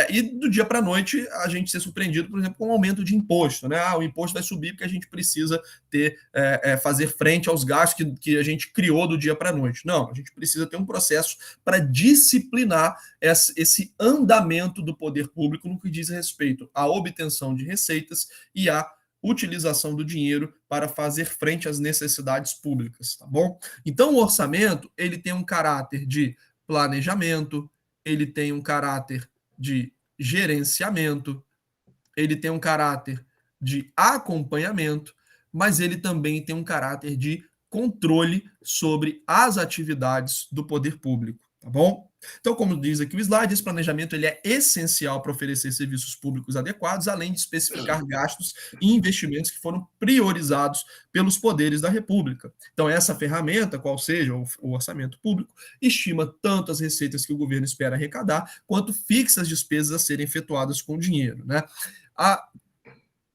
e do dia para a noite a gente ser surpreendido, por exemplo, com um aumento de imposto, né? O imposto vai subir porque a gente precisa fazer frente aos gastos que a gente criou do dia para a noite. Não, a gente precisa ter um processo para disciplinar esse andamento do poder público no que diz respeito à obtenção de receitas e à utilização do dinheiro para fazer frente às necessidades públicas, tá bom? Então, o orçamento, ele tem um caráter de planejamento, ele tem um caráter de gerenciamento, ele tem um caráter de acompanhamento, mas ele também tem um caráter de controle sobre as atividades do poder público, tá bom? Então, como diz aqui o slide, esse planejamento ele é essencial para oferecer serviços públicos adequados, além de especificar gastos e investimentos que foram priorizados pelos poderes da República. Então, essa ferramenta, qual seja o orçamento público, estima tanto as receitas que o governo espera arrecadar, quanto fixa as despesas a serem efetuadas com o dinheiro, né? A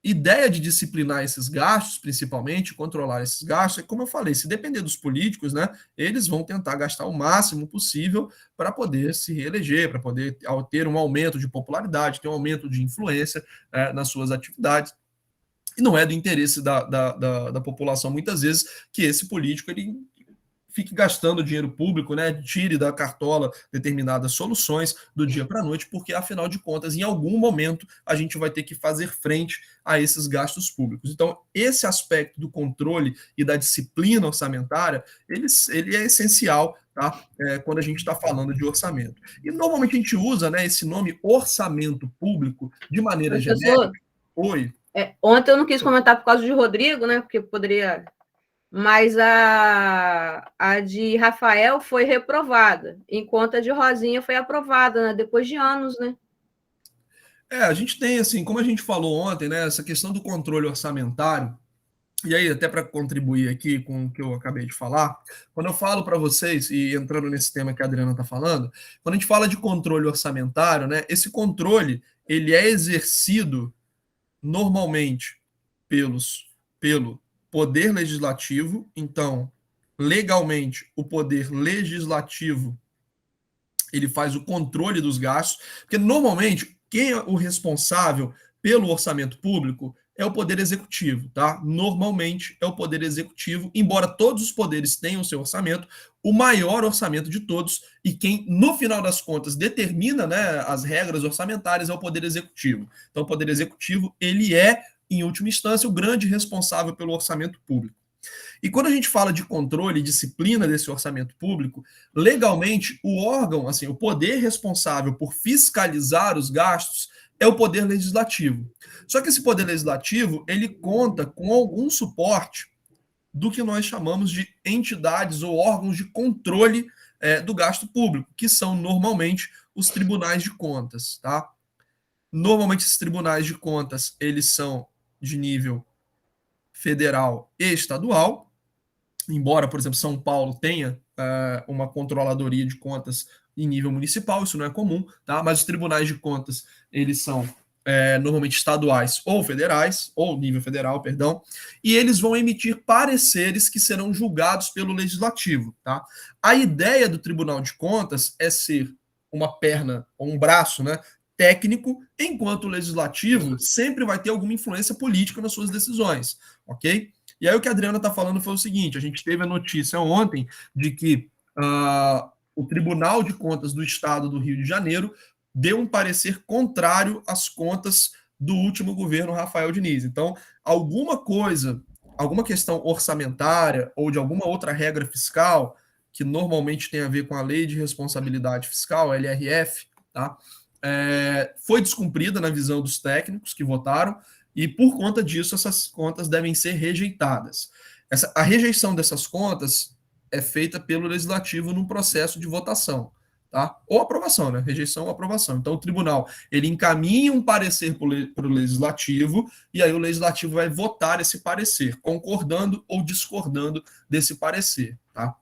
ideia de disciplinar esses gastos, principalmente, controlar esses gastos, é como eu falei, se depender dos políticos, né, eles vão tentar gastar o máximo possível para poder se reeleger, para poder ter um aumento de popularidade, ter um aumento de influência nas suas atividades. E não é do interesse da população, muitas vezes, que esse político ele fique gastando dinheiro público, né, tire da cartola determinadas soluções do dia para a noite, porque, afinal de contas, em algum momento, a gente vai ter que fazer frente a esses gastos públicos. Então, esse aspecto do controle e da disciplina orçamentária, ele é essencial, tá? Quando a gente está falando de orçamento. E, normalmente, a gente usa, né, esse nome orçamento público de maneira genérica. Oi?
Ontem eu não quis comentar por causa de Rodrigo, né, porque poderia... Mas a de Rafael foi reprovada, enquanto a de Rosinha foi aprovada, né? Depois de anos, né?
A gente tem, assim, como a gente falou ontem, né? Essa questão do controle orçamentário, e aí, até para contribuir aqui com o que eu acabei de falar, quando eu falo para vocês, e entrando nesse tema que a Adriana está falando, quando a gente fala de controle orçamentário, né? Esse controle, ele é exercido normalmente pelo Poder Legislativo. Então, legalmente, o Poder Legislativo ele faz o controle dos gastos, porque normalmente quem é o responsável pelo orçamento público é o poder executivo, tá? Normalmente é o poder executivo, embora todos os poderes tenham seu orçamento, o maior orçamento de todos e quem, no final das contas, determina, né, as regras orçamentárias é o poder executivo. Então, o poder executivo, ele é, em última instância, o grande responsável pelo orçamento público. E quando a gente fala de controle e disciplina desse orçamento público, legalmente, o órgão, assim, o poder responsável por fiscalizar os gastos é o poder legislativo. Só que esse poder legislativo, ele conta com algum suporte do que nós chamamos de entidades ou órgãos de controle do gasto público, que são normalmente os tribunais de contas, tá? Normalmente esses tribunais de contas, eles são de nível federal e estadual, embora, por exemplo, São Paulo tenha uma controladoria de contas em nível municipal, isso não é comum, tá? Mas os tribunais de contas, eles são normalmente estaduais ou federais, ou nível federal, perdão, e eles vão emitir pareceres que serão julgados pelo legislativo, tá? A ideia do Tribunal de Contas é ser uma perna ou um braço, né, técnico, enquanto o legislativo sempre vai ter alguma influência política nas suas decisões, ok? E aí o que a Adriana está falando foi o seguinte, a gente teve a notícia ontem de que o Tribunal de Contas do Estado do Rio de Janeiro deu um parecer contrário às contas do último governo Rafael Diniz. Então, alguma coisa, alguma questão orçamentária ou de alguma outra regra fiscal, que normalmente tem a ver com a Lei de Responsabilidade Fiscal, LRF, tá? Foi descumprida na visão dos técnicos que votaram, e por conta disso essas contas devem ser rejeitadas. A rejeição dessas contas é feita pelo legislativo num processo de votação, tá? Ou aprovação, né? Rejeição ou aprovação. Então o tribunal, ele encaminha um parecer para o legislativo, e aí o legislativo vai votar esse parecer, concordando ou discordando desse parecer, tá?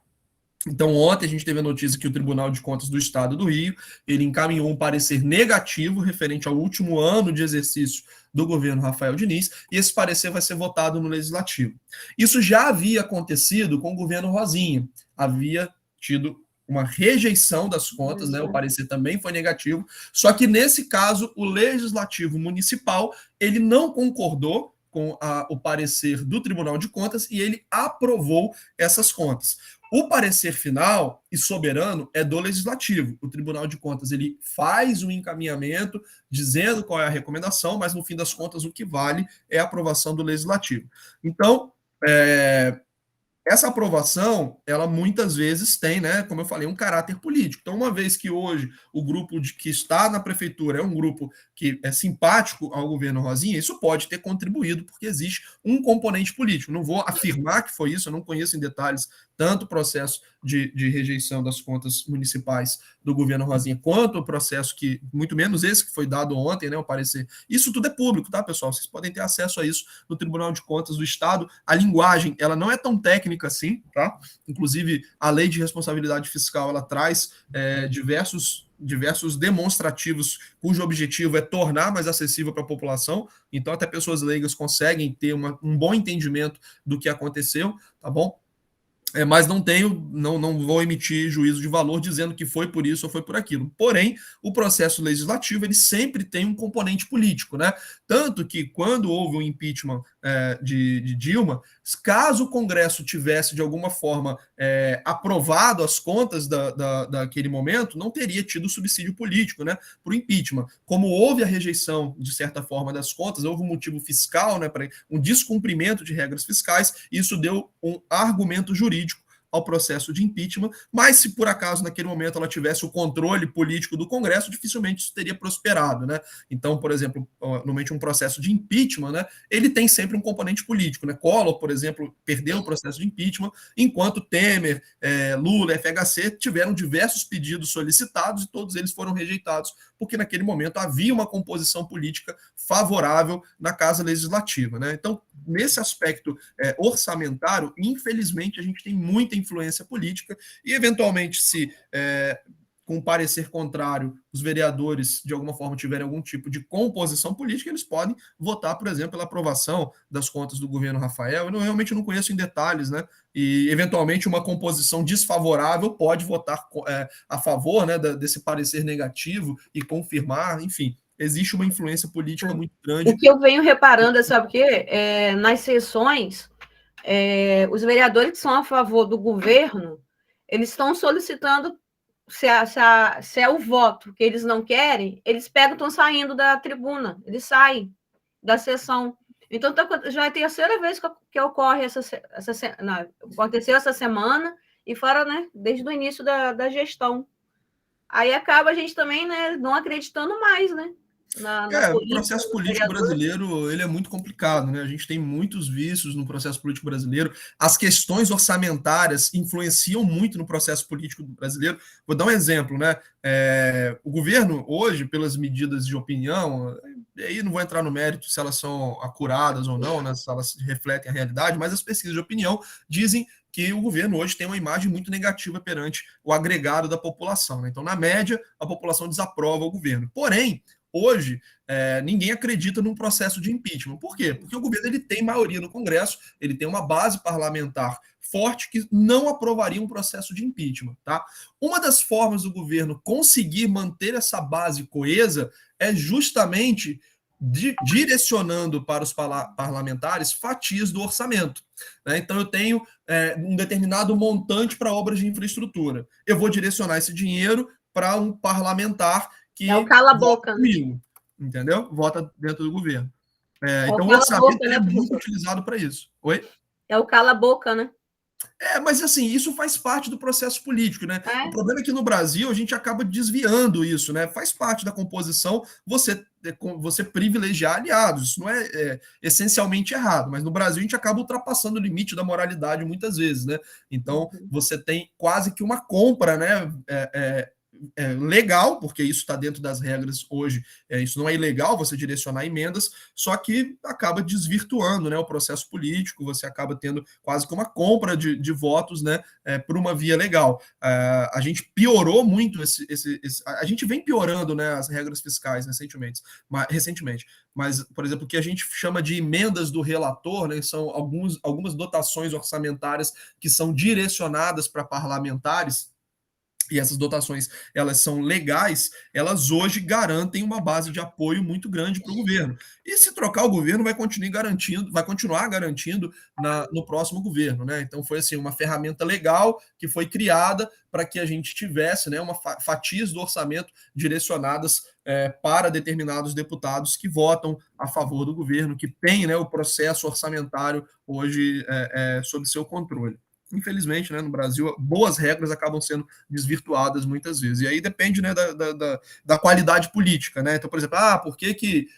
Então, ontem a gente teve a notícia que o Tribunal de Contas do Estado do Rio, ele encaminhou um parecer negativo referente ao último ano de exercício do governo Rafael Diniz, e esse parecer vai ser votado no Legislativo. Isso já havia acontecido com o governo Rosinha, havia tido uma rejeição das contas, né? O parecer também foi negativo, só que nesse caso o Legislativo Municipal, ele não concordou com o parecer do Tribunal de Contas e ele aprovou essas contas. O parecer final e soberano é do Legislativo. O Tribunal de Contas ele faz um encaminhamento dizendo qual é a recomendação, mas no fim das contas o que vale é a aprovação do Legislativo. Então, essa aprovação, ela muitas vezes tem, né, como eu falei, um caráter político. Então, uma vez que hoje o grupo que está na prefeitura é um grupo que é simpático ao governo Rosinha, isso pode ter contribuído, porque existe um componente político. Não vou afirmar que foi isso, eu não conheço em detalhes tanto o processo de rejeição das contas municipais do governo Rosinha, quanto o processo que, muito menos esse que foi dado ontem, né, o parecer. Isso tudo é público, tá, pessoal? Vocês podem ter acesso a isso no Tribunal de Contas do Estado. A linguagem, ela não é tão técnica assim, tá? Inclusive, a Lei de Responsabilidade Fiscal, ela traz diversos demonstrativos cujo objetivo é tornar mais acessível para a população, então até pessoas leigas conseguem ter um bom entendimento do que aconteceu, tá bom? Mas não vou emitir juízo de valor dizendo que foi por isso ou foi por aquilo. Porém, o processo legislativo ele sempre tem um componente político, né? Tanto que quando houve o impeachment de Dilma, caso o Congresso tivesse de alguma forma aprovado as contas daquele momento, não teria tido subsídio político, né, para o impeachment. Como houve a rejeição de certa forma das contas, houve um motivo fiscal, né, para um descumprimento de regras fiscais, isso deu um argumento jurídico ao processo de impeachment, mas se por acaso naquele momento ela tivesse o controle político do Congresso, dificilmente isso teria prosperado, né? Então, por exemplo, normalmente um processo de impeachment, né, ele tem sempre um componente político, né? Collor, por exemplo, perdeu o processo de impeachment, enquanto Temer, Lula, FHC tiveram diversos pedidos solicitados e todos eles foram rejeitados, porque naquele momento havia uma composição política favorável na Casa Legislativa, né? Então, nesse aspecto orçamentário, infelizmente, a gente tem muita influência política e, eventualmente, se com parecer contrário os vereadores, de alguma forma, tiverem algum tipo de composição política, eles podem votar, por exemplo, pela aprovação das contas do governo Rafael. Eu realmente não conheço em detalhes, né? E, eventualmente, uma composição desfavorável pode votar a favor, né, desse parecer negativo e confirmar, enfim. existe uma influência política muito
O
grande.
que eu venho reparando, sabe o quê? Nas sessões, os vereadores que são a favor do governo, eles estão solicitando, se é o voto que eles não querem, eles pegam, estão saindo da tribuna, eles saem da sessão. Então, já é a terceira vez que ocorre aconteceu essa semana, e fora, né, desde o início da gestão. Aí acaba a gente também, né, não acreditando mais, né?
O processo político brasileiro, ele é muito complicado, né? A gente tem muitos vícios no processo político brasileiro. As questões orçamentárias influenciam muito no processo político brasileiro. Vou dar um exemplo, né? O governo hoje, pelas medidas de opinião, e aí não vou entrar no mérito se elas são acuradas ou não, né? Se elas refletem a realidade, mas as pesquisas de opinião dizem que o governo hoje tem uma imagem muito negativa perante o agregado da população, né? Então, na média, a população desaprova o governo. Porém, hoje, ninguém acredita num processo de impeachment. Por quê? Porque o governo ele tem maioria no Congresso, ele tem uma base parlamentar forte que não aprovaria um processo de impeachment. Tá? Uma das formas do governo conseguir manter essa base coesa é justamente direcionando para os parlamentares fatias do orçamento. Né? Então, eu tenho um determinado montante para obras de infraestrutura. Eu vou direcionar esse dinheiro para um parlamentar que
o cala-boca,
comigo, entendeu? Vota dentro do governo. Então, o
orçamento
é muito utilizado para isso. Oi?
É o cala-boca, né?
Mas assim, isso faz parte do processo político, né? O problema é que no Brasil a gente acaba desviando isso, né? Faz parte da composição você privilegiar aliados. Isso não é essencialmente errado, mas no Brasil a gente acaba ultrapassando o limite da moralidade muitas vezes, né? Então, você tem quase que uma compra, né? Legal, porque isso está dentro das regras hoje, isso não é ilegal você direcionar emendas, só que acaba desvirtuando, né, o processo político, você acaba tendo quase que uma compra de votos, né, por uma via legal. A gente piorou muito a gente vem piorando, né, as regras fiscais recentemente, mas, por exemplo, o que a gente chama de emendas do relator, né, são algumas dotações orçamentárias que são direcionadas para parlamentares, e essas dotações, elas são legais, elas hoje garantem uma base de apoio muito grande para o governo. E se trocar o governo, vai continuar garantindo no próximo governo, né? Então foi assim, uma ferramenta legal que foi criada para que a gente tivesse, né, fatias do orçamento direcionadas para determinados deputados que votam a favor do governo, que tem, né, o processo orçamentário hoje sob seu controle. Infelizmente, né, no Brasil, boas regras acabam sendo desvirtuadas muitas vezes. E aí depende, né, da qualidade política. Né? Então, por exemplo, por que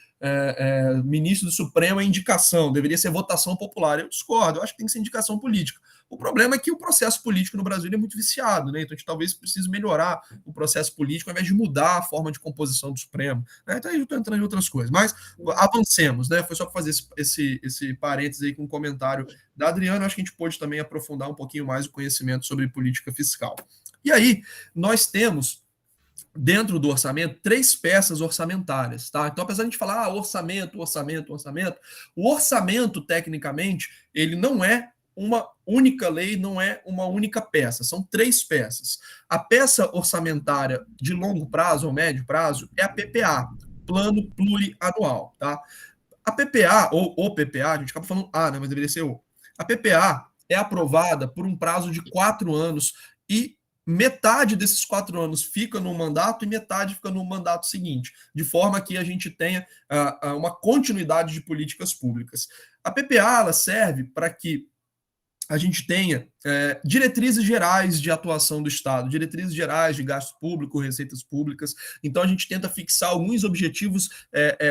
ministro do Supremo é indicação? Deveria ser votação popular. Eu discordo, eu acho que tem que ser indicação política. O problema é que o processo político no Brasil é muito viciado, né? Então a gente talvez precise melhorar o processo político ao invés de mudar a forma de composição do Supremo. Né? Então eu estou entrando em outras coisas. Mas avancemos, né? Foi só para fazer esse parênteses aí com um comentário da Adriana. Acho que a gente pôde também aprofundar um pouquinho mais o conhecimento sobre política fiscal. E aí, nós temos dentro do orçamento 3 peças orçamentárias, tá? Então, apesar de a gente falar orçamento, o orçamento, tecnicamente, ele não é uma única lei, não é uma única peça, são 3 peças. A peça orçamentária de longo prazo ou médio prazo é a PPA, Plano Plurianual, tá? A PPA, ou o PPA, a gente acaba falando né, mas deveria ser o. A PPA é aprovada por um prazo de 4 anos e metade desses 4 anos fica no mandato e metade fica no mandato seguinte, de forma que a gente tenha uma continuidade de políticas públicas. A PPA ela serve para que a gente tenha diretrizes gerais de atuação do Estado, diretrizes gerais de gasto público, receitas públicas. Então, a gente tenta fixar alguns objetivos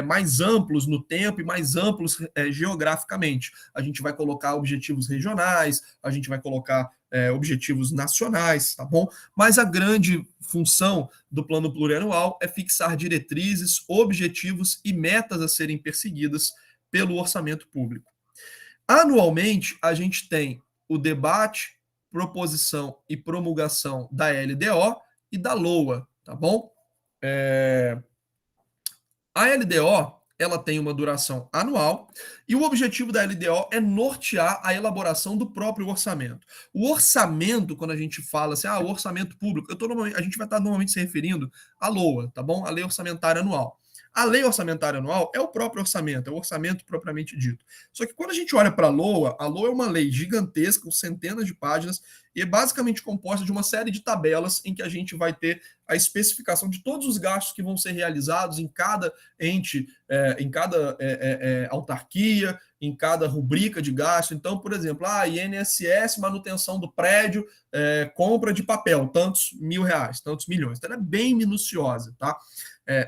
mais amplos no tempo e mais amplos geograficamente. A gente vai colocar objetivos regionais, a gente vai colocar objetivos nacionais, tá bom? Mas a grande função do plano plurianual é fixar diretrizes, objetivos e metas a serem perseguidas pelo orçamento público. Anualmente, a gente tem o debate, proposição e promulgação da LDO e da LOA, tá bom? A LDO, ela tem uma duração anual e o objetivo da LDO é nortear a elaboração do próprio orçamento. O orçamento, quando a gente fala assim, o orçamento público, a gente vai estar normalmente se referindo à LOA, tá bom? A Lei Orçamentária Anual. A lei orçamentária anual é o próprio orçamento, é o orçamento propriamente dito. Só que quando a gente olha para a LOA é uma lei gigantesca, com centenas de páginas, e é basicamente composta de uma série de tabelas em que a gente vai ter a especificação de todos os gastos que vão ser realizados em cada ente, em cada autarquia, em cada rubrica de gasto. Então, por exemplo, INSS, manutenção do prédio, compra de papel, tantos R$ 1.000, tantos milhões. Então, ela é bem minuciosa, tá?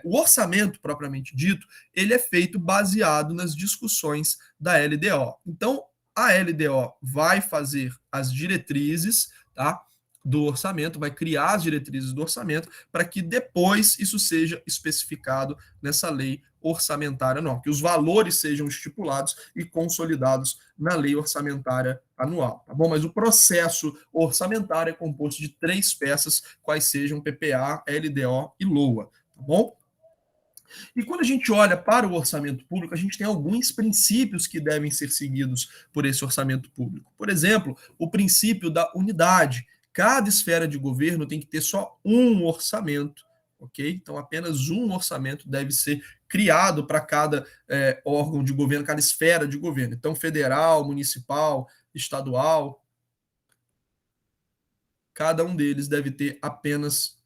O orçamento, propriamente dito, ele é feito baseado nas discussões da LDO. Então, a LDO vai fazer as diretrizes, tá, do orçamento, vai criar as diretrizes do orçamento para que depois isso seja especificado nessa lei orçamentária anual, que os valores sejam estipulados e consolidados na lei orçamentária anual, tá bom? Mas o processo orçamentário é composto de 3 peças, quais sejam PPA, LDO e LOA, tá bom? E quando a gente olha para o orçamento público, a gente tem alguns princípios que devem ser seguidos por esse orçamento público. Por exemplo, o princípio da unidade. Cada esfera de governo tem que ter só um orçamento, ok? Então, apenas um orçamento deve ser criado para cada órgão de governo, cada esfera de governo. Então, federal, municipal, estadual, cada um deles deve ter apenas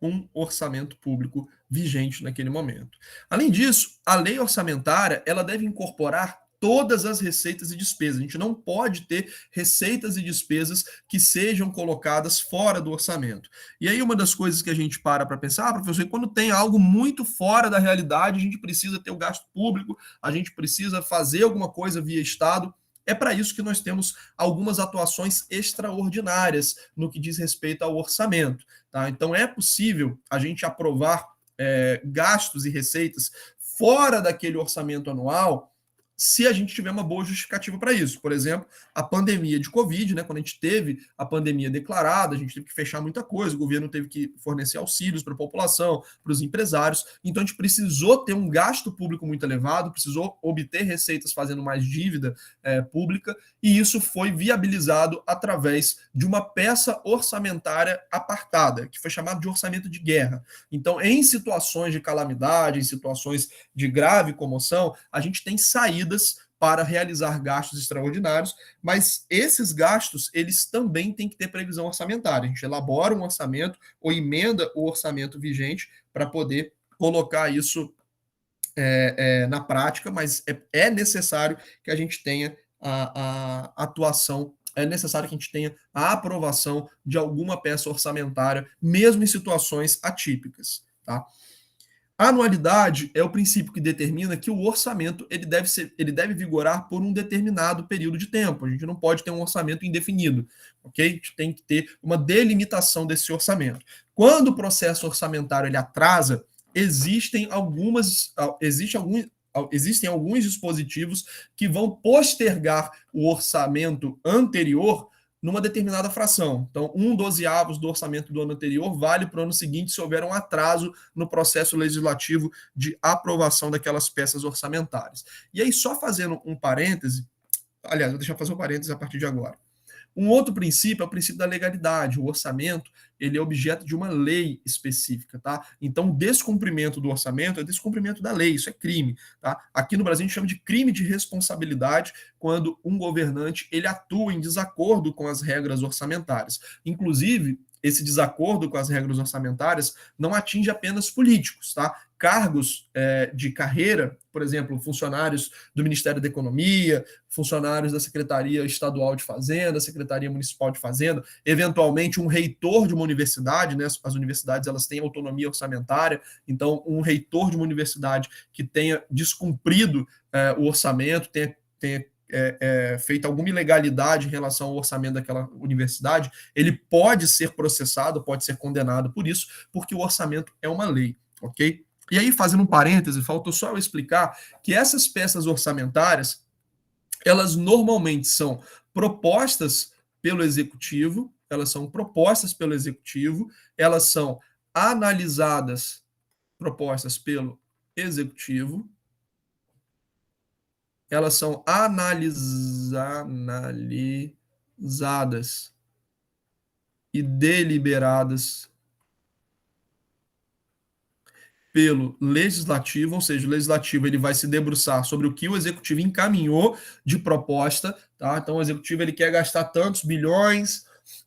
um orçamento público vigente naquele momento. Além disso, a lei orçamentária ela deve incorporar todas as receitas e despesas. A gente não pode ter receitas e despesas que sejam colocadas fora do orçamento. E aí uma das coisas que a gente para pensar, professor, quando tem algo muito fora da realidade, a gente precisa ter o gasto público, a gente precisa fazer alguma coisa via Estado. É para isso que nós temos algumas atuações extraordinárias no que diz respeito ao orçamento. Tá? Então, é possível a gente aprovar gastos e receitas fora daquele orçamento anual se a gente tiver uma boa justificativa para isso. Por exemplo, a pandemia de Covid, né, quando a gente teve a pandemia declarada, a gente teve que fechar muita coisa, o governo teve que fornecer auxílios para a população, para os empresários, então a gente precisou ter um gasto público muito elevado, precisou obter receitas fazendo mais dívida pública, e isso foi viabilizado através de uma peça orçamentária apartada, que foi chamada de orçamento de guerra. Então, em situações de calamidade, em situações de grave comoção, a gente tem saídas para realizar gastos extraordinários, mas esses gastos, eles também têm que ter previsão orçamentária. A gente elabora um orçamento ou emenda o orçamento vigente para poder colocar isso na prática, mas é necessário que a gente tenha a atuação, é necessário que a gente tenha a aprovação de alguma peça orçamentária, mesmo em situações atípicas, tá? A anualidade é o princípio que determina que o orçamento ele deve vigorar por um determinado período de tempo. A gente não pode ter um orçamento indefinido, ok? A gente tem que ter uma delimitação desse orçamento. Quando o processo orçamentário ele atrasa, existem alguns dispositivos que vão postergar o orçamento anterior numa determinada fração. Então, 1/12 do orçamento do ano anterior vale para o ano seguinte se houver um atraso no processo legislativo de aprovação daquelas peças orçamentárias. E aí, só fazendo um parêntese, aliás, vou deixar fazer um parêntese a partir de agora. Um outro princípio é o princípio da legalidade. O orçamento ele é objeto de uma lei específica, tá? Então, o descumprimento do orçamento é descumprimento da lei, isso é crime, tá? Aqui no Brasil a gente chama de crime de responsabilidade quando um governante ele atua em desacordo com as regras orçamentárias. Inclusive, esse desacordo com as regras orçamentárias não atinge apenas políticos, tá? Cargos de carreira, por exemplo, funcionários do Ministério da Economia, funcionários da Secretaria Estadual de Fazenda, Secretaria Municipal de Fazenda, eventualmente um reitor de uma universidade, né? As universidades elas têm autonomia orçamentária, então um reitor de uma universidade que tenha descumprido o orçamento, tenha feito alguma ilegalidade em relação ao orçamento daquela universidade, ele pode ser processado, pode ser condenado por isso, porque o orçamento é uma lei, ok? E aí, fazendo um parêntese, faltou só eu explicar que essas peças orçamentárias, elas normalmente são propostas pelo executivo, elas são analisadas, propostas pelo executivo, elas são analisadas e deliberadas pelo legislativo, ou seja, o legislativo ele vai se debruçar sobre o que o executivo encaminhou de proposta, tá? Então o executivo ele quer gastar tantos bilhões,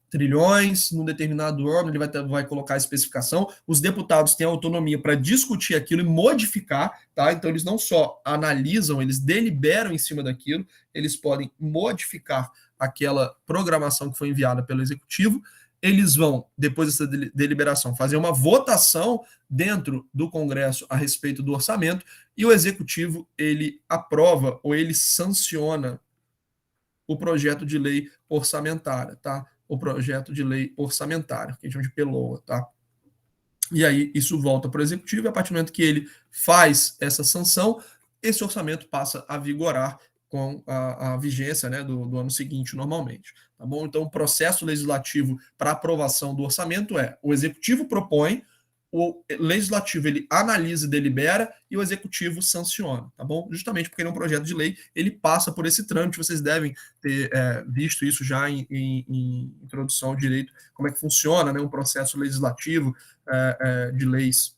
trilhões num determinado ano, ele vai colocar a especificação. Os deputados têm autonomia para discutir aquilo e modificar, tá? Então eles não só analisam, eles deliberam em cima daquilo, eles podem modificar aquela programação que foi enviada pelo executivo. Eles vão, depois dessa deliberação, fazer uma votação dentro do Congresso a respeito do orçamento e o Executivo, ele aprova ou ele sanciona o projeto de lei orçamentária, tá? O projeto de lei orçamentária, que a gente chama de PELOA, tá? E aí isso volta para o Executivo e a partir do momento que ele faz essa sanção, esse orçamento passa a vigorar com a vigência, né, do ano seguinte, normalmente. Tá bom? Então, o processo legislativo para aprovação do orçamento é: o Executivo propõe, o Legislativo ele analisa e delibera e o Executivo sanciona, tá bom? Justamente porque ele é um projeto de lei, ele passa por esse trâmite. Vocês devem ter visto isso já em introdução ao direito, como é que funciona, né, um processo legislativo de leis,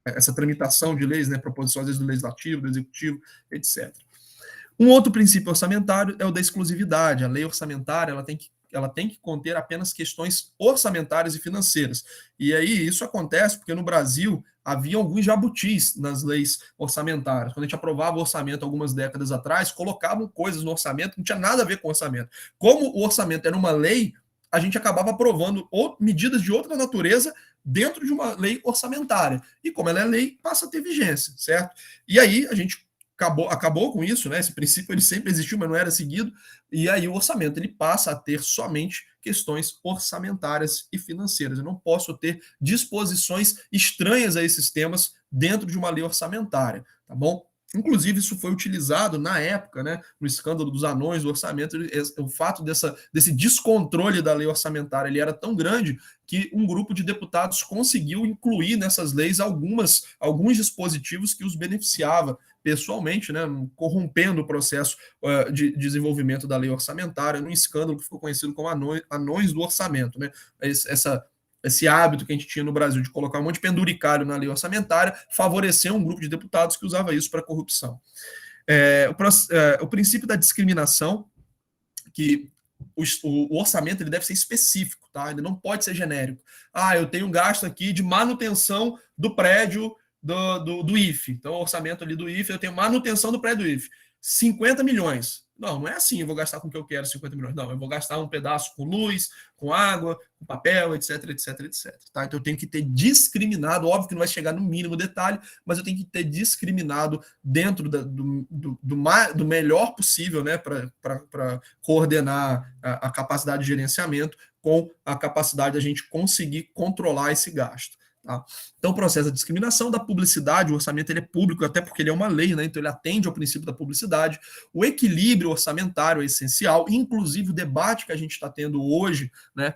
essa tramitação de leis, né, proposições do Legislativo, do Executivo, etc. Um outro princípio orçamentário é o da exclusividade. A lei orçamentária ela tem que conter apenas questões orçamentárias e financeiras. E aí isso acontece porque no Brasil havia alguns jabutis nas leis orçamentárias. Quando a gente aprovava o orçamento algumas décadas atrás, colocavam coisas no orçamento que não tinha nada a ver com o orçamento. Como o orçamento era uma lei, a gente acabava aprovando medidas de outra natureza dentro de uma lei orçamentária. E como ela é lei, passa a ter vigência, certo? E aí a gente acabou com isso, né? Esse princípio ele sempre existiu, mas não era seguido, e aí o orçamento ele passa a ter somente questões orçamentárias e financeiras. Eu não posso ter disposições estranhas a esses temas dentro de uma lei orçamentária, tá bom? Inclusive, isso foi utilizado na época, né, no escândalo dos anões do orçamento. O fato desse descontrole da lei orçamentária ele era tão grande que um grupo de deputados conseguiu incluir nessas leis alguns dispositivos que os beneficiava pessoalmente, né, corrompendo o processo de desenvolvimento da lei orçamentária, num escândalo que ficou conhecido como anões do orçamento, né? Esse hábito que a gente tinha no Brasil de colocar um monte de penduricário na lei orçamentária favoreceu um grupo de deputados que usava isso para corrupção. O princípio da discriminação, que o orçamento ele deve ser específico, tá? Ele não pode ser genérico. Eu tenho um gasto aqui de manutenção do prédio do IFE. Então, o orçamento ali do IFE, eu tenho manutenção do prédio do IFE. 50 milhões. Não é assim, eu vou gastar com o que eu quero 50 milhões. Não, eu vou gastar um pedaço com luz, com água, com papel, etc, etc, etc. Tá? Então eu tenho que ter discriminado, óbvio que não vai chegar no mínimo detalhe, mas eu tenho que ter discriminado dentro do melhor possível, né, para coordenar a capacidade de gerenciamento com a capacidade da gente conseguir controlar esse gasto. Tá? Então, o processo da discriminação, da publicidade, o orçamento ele é público, até porque ele é uma lei, né? Então ele atende ao princípio da publicidade. O equilíbrio orçamentário é essencial, inclusive o debate que a gente está tendo hoje, né,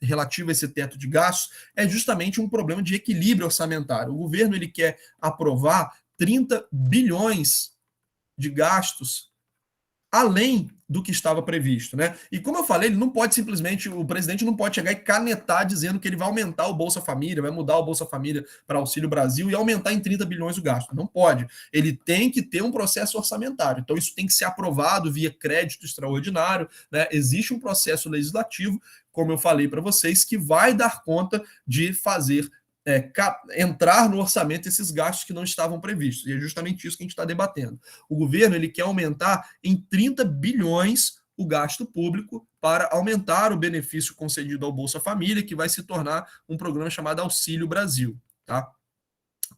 relativo a esse teto de gastos, é justamente um problema de equilíbrio orçamentário. O governo ele quer aprovar 30 bilhões de gastos além do que estava previsto, né? E como eu falei, ele não pode simplesmente, o presidente não pode chegar e canetar dizendo que ele vai aumentar o Bolsa Família, vai mudar o Bolsa Família para Auxílio Brasil e aumentar em 30 bilhões o gasto. Não pode. Ele tem que ter um processo orçamentário. Então isso tem que ser aprovado via crédito extraordinário, né? Existe um processo legislativo, como eu falei para vocês, que vai dar conta de fazer entrar no orçamento esses gastos que não estavam previstos. E é justamente isso que a gente está debatendo. O governo ele quer aumentar em 30 bilhões o gasto público para aumentar o benefício concedido ao Bolsa Família, que vai se tornar um programa chamado Auxílio Brasil. Tá?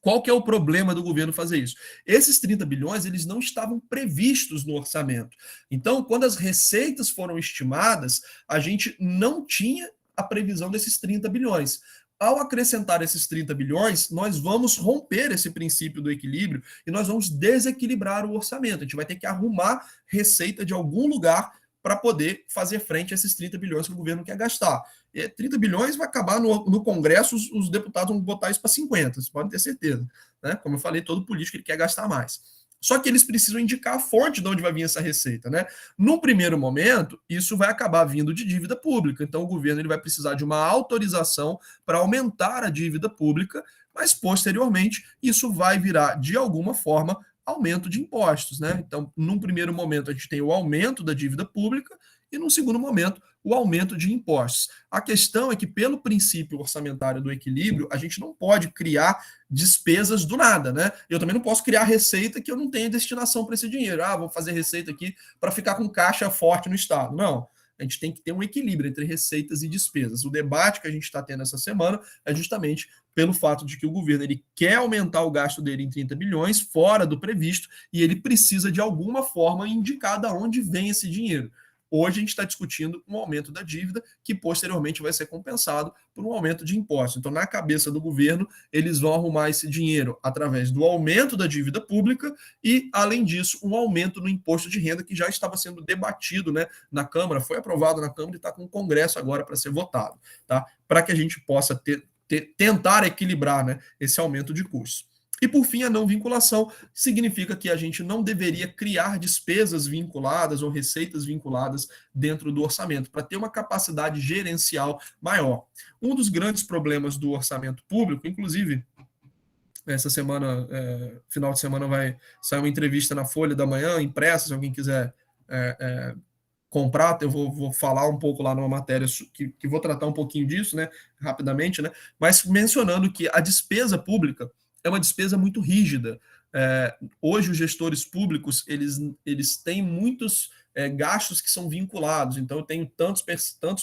Qual que é o problema do governo fazer isso? Esses 30 bilhões eles não estavam previstos no orçamento. Então, quando as receitas foram estimadas, a gente não tinha a previsão desses 30 bilhões. Ao acrescentar esses 30 bilhões, nós vamos romper esse princípio do equilíbrio e nós vamos desequilibrar o orçamento. A gente vai ter que arrumar receita de algum lugar para poder fazer frente a esses 30 bilhões que o governo quer gastar. E 30 bilhões vai acabar no Congresso, os deputados vão botar isso para 50, vocês podem ter certeza. Né? Como eu falei, todo político ele quer gastar mais. Só que eles precisam indicar a fonte de onde vai vir essa receita, né? Num primeiro momento, isso vai acabar vindo de dívida pública. Então, o governo ele vai precisar de uma autorização para aumentar a dívida pública mas posteriormente isso vai virar, de alguma forma, aumento de impostos, né? Então, num primeiro momento, a gente tem o aumento da dívida pública e, num segundo momento, o aumento de impostos. A questão é que, pelo princípio orçamentário do equilíbrio, a gente não pode criar despesas do nada, né? Eu também não posso criar receita que eu não tenha destinação para esse dinheiro. Ah, vou fazer receita aqui para ficar com caixa forte no Estado. Não. A gente tem que ter um equilíbrio entre receitas e despesas. O debate que a gente está tendo essa semana é justamente pelo fato de que o governo ele quer aumentar o gasto dele em 30 bilhões, fora do previsto, e ele precisa, de alguma forma, indicar de onde vem esse dinheiro. Hoje a gente está discutindo um aumento da dívida que posteriormente vai ser compensado por um aumento de impostos. Então, na cabeça do governo, eles vão arrumar esse dinheiro através do aumento da dívida pública e, além disso, um aumento no imposto de renda que já estava sendo debatido, né, na Câmara, foi aprovado na Câmara e está com o Congresso agora para ser votado, tá? Para que a gente possa tentar equilibrar, né, esse aumento de custos. E, por fim, a não vinculação significa que a gente não deveria criar despesas vinculadas ou receitas vinculadas dentro do orçamento, para ter uma capacidade gerencial maior. Um dos grandes problemas do orçamento público, inclusive, essa semana, final de semana, vai sair uma entrevista na Folha da Manhã, impressa, se alguém quiser comprar, eu vou falar um pouco lá numa matéria que vou tratar um pouquinho disso, né, rapidamente, né, mas mencionando que a despesa pública é uma despesa muito rígida. Hoje os gestores públicos eles têm muitos gastos que são vinculados, então eu tenho tantos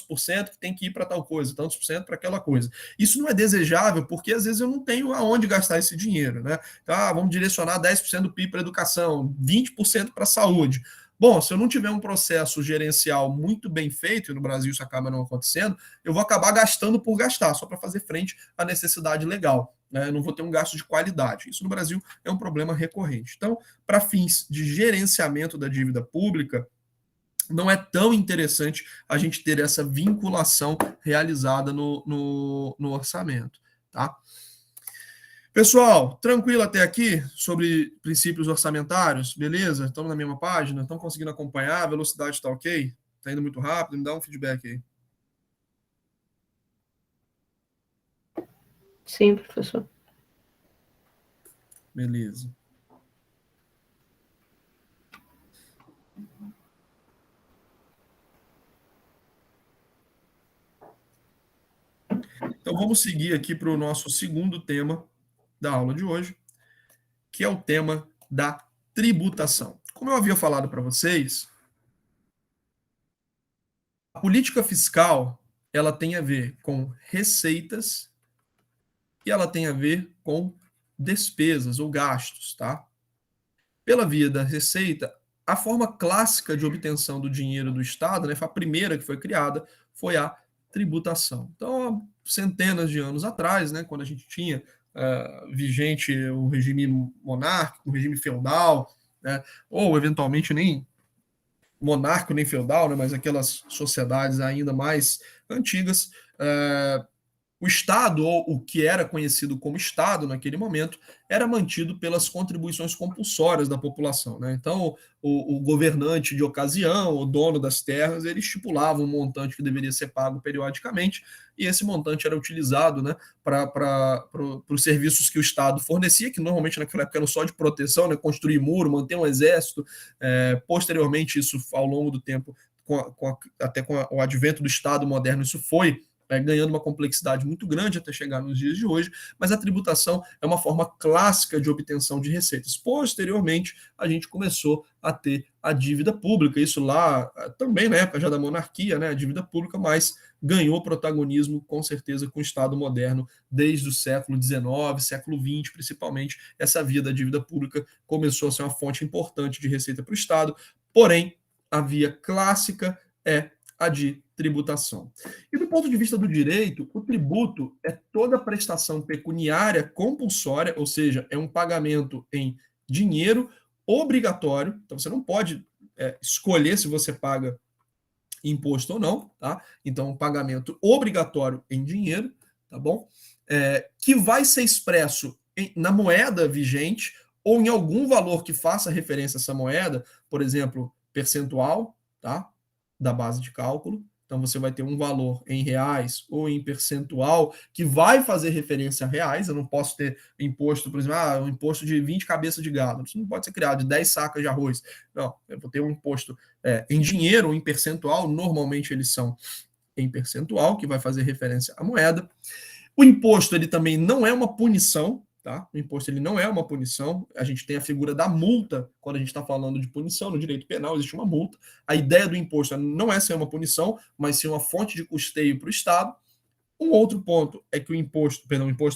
por cento que tem que ir para tal coisa, tantos por cento para aquela coisa. Isso não é desejável, porque às vezes eu não tenho aonde gastar esse dinheiro, né? Então, vamos direcionar 10% do PIB para educação, 20% para a saúde. Bom, se eu não tiver um processo gerencial muito bem feito, e no Brasil isso acaba não acontecendo, eu vou acabar gastando por gastar, só para fazer frente à necessidade legal. Né? Não vou ter um gasto de qualidade. Isso no Brasil é um problema recorrente. Então, para fins de gerenciamento da dívida pública, não é tão interessante a gente ter essa vinculação realizada no orçamento. Tá? Pessoal, tranquilo até aqui sobre princípios orçamentários? Beleza? Estamos na mesma página? Estão conseguindo acompanhar? A velocidade está ok? Está indo muito rápido? Me dá um feedback aí.
Sim, professor.
Beleza. Então vamos seguir aqui para o nosso segundo tema da aula de hoje, que é o tema da tributação. Como eu havia falado para vocês, a política fiscal ela tem a ver com receitas e ela tem a ver com despesas ou gastos, tá? Pela via da receita, a forma clássica de obtenção do dinheiro do Estado, né, a primeira que foi criada, foi a tributação. Então, centenas de anos atrás, né, quando a gente tinha vigente o regime monárquico, o regime feudal, né, ou eventualmente nem monárquico nem feudal, né, mas aquelas sociedades ainda mais antigas, o Estado, ou o que era conhecido como Estado naquele momento, era mantido pelas contribuições compulsórias da população. Né? Então, o governante de ocasião, o dono das terras, ele estipulava um montante que deveria ser pago periodicamente, e esse montante era utilizado, né, para os serviços que o Estado fornecia, que normalmente naquela época eram só de proteção, né, construir muro, manter um exército. Posteriormente, isso, ao longo do tempo, até com o advento do Estado moderno, isso foi ganhando uma complexidade muito grande até chegar nos dias de hoje, mas a tributação é uma forma clássica de obtenção de receitas. Posteriormente, a gente começou a ter a dívida pública, isso lá também na época já da monarquia, né, a dívida pública, mas ganhou protagonismo com certeza com o Estado moderno desde o século XIX, século XX principalmente, essa via da dívida pública começou a ser uma fonte importante de receita para o Estado, porém, a via clássica é a de tributação. E do ponto de vista do direito, o tributo é toda prestação pecuniária compulsória, ou seja, é um pagamento em dinheiro obrigatório, então você não pode escolher se você paga imposto ou não, tá? Então, um pagamento obrigatório em dinheiro, tá bom? Que vai ser expresso na moeda vigente ou em algum valor que faça referência a essa moeda, por exemplo, percentual, tá? Da base de cálculo, Então, você vai ter um valor em reais ou em percentual que vai fazer referência a reais. Eu não posso ter imposto, por exemplo, um imposto de 20 cabeças de gado. Isso não pode ser criado de 10 sacas de arroz. Não, eu vou ter um imposto em dinheiro ou em percentual. Normalmente, eles são em percentual, que vai fazer referência à moeda. O imposto, ele também não é uma punição, tá? O imposto, ele não é uma punição. A gente tem a figura da multa, quando a gente está falando de punição, no direito penal existe uma multa. A ideia do imposto não é ser uma punição, mas ser uma fonte de custeio para o Estado. Um outro ponto é que o imposto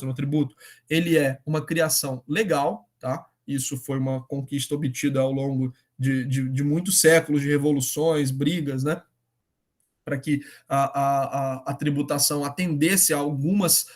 no tributo, ele é uma criação legal, tá? Isso foi uma conquista obtida ao longo de muitos séculos de revoluções, brigas, né? Para que a tributação atendesse a alguns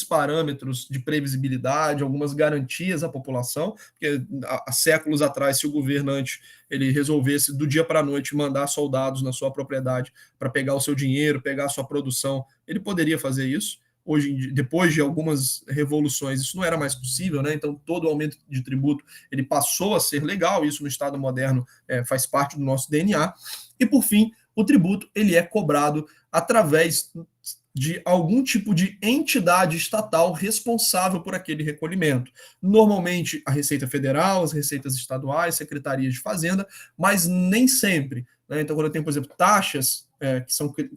parâmetros de previsibilidade, algumas garantias à população, porque há séculos atrás, se o governante ele resolvesse do dia para a noite mandar soldados na sua propriedade para pegar o seu dinheiro, pegar a sua produção, ele poderia fazer isso. Hoje, depois de algumas revoluções, isso não era mais possível, né? Então, todo o aumento de tributo ele passou a ser legal, isso no Estado moderno faz parte do nosso DNA. E, por fim, o tributo ele é cobrado através de algum tipo de entidade estatal responsável por aquele recolhimento. Normalmente, a Receita Federal, as receitas estaduais, secretarias de Fazenda, mas nem sempre. Né? Então, quando eu tenho, por exemplo, taxas,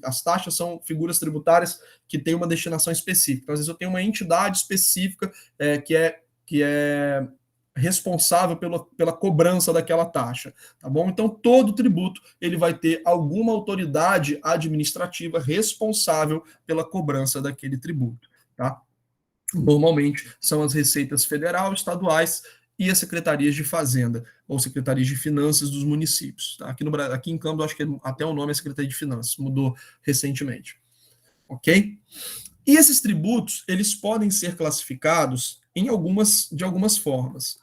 as taxas são figuras tributárias que têm uma destinação específica. Então, às vezes eu tenho uma entidade específica que é responsável pela cobrança daquela taxa, tá bom? Então, todo tributo ele vai ter alguma autoridade administrativa responsável pela cobrança daquele tributo, tá? Normalmente são as receitas federal, estaduais e as secretarias de Fazenda ou secretarias de Finanças dos municípios. Tá? Aqui em Campos, acho que até o nome é Secretaria de Finanças, mudou recentemente. Ok? E esses tributos, eles podem ser classificados de algumas formas.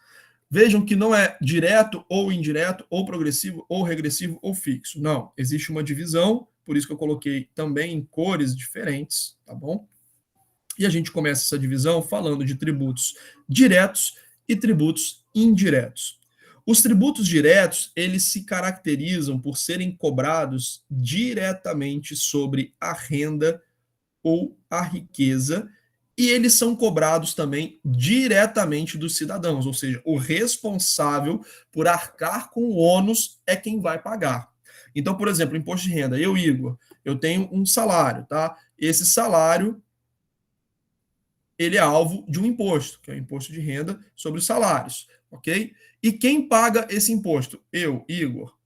Vejam que não é direto ou indireto, ou progressivo, ou regressivo, ou fixo. Não, existe uma divisão, por isso que eu coloquei também em cores diferentes, tá bom? E a gente começa essa divisão falando de tributos diretos e tributos indiretos. Os tributos diretos, eles se caracterizam por serem cobrados diretamente sobre a renda ou a riqueza, e eles são cobrados também diretamente dos cidadãos, ou seja, o responsável por arcar com o ônus é quem vai pagar. Então, por exemplo, imposto de renda, eu, Igor, eu tenho um salário, tá? Esse salário, ele é alvo de um imposto, que é o imposto de renda sobre os salários, ok? E quem paga esse imposto? Eu, Igor,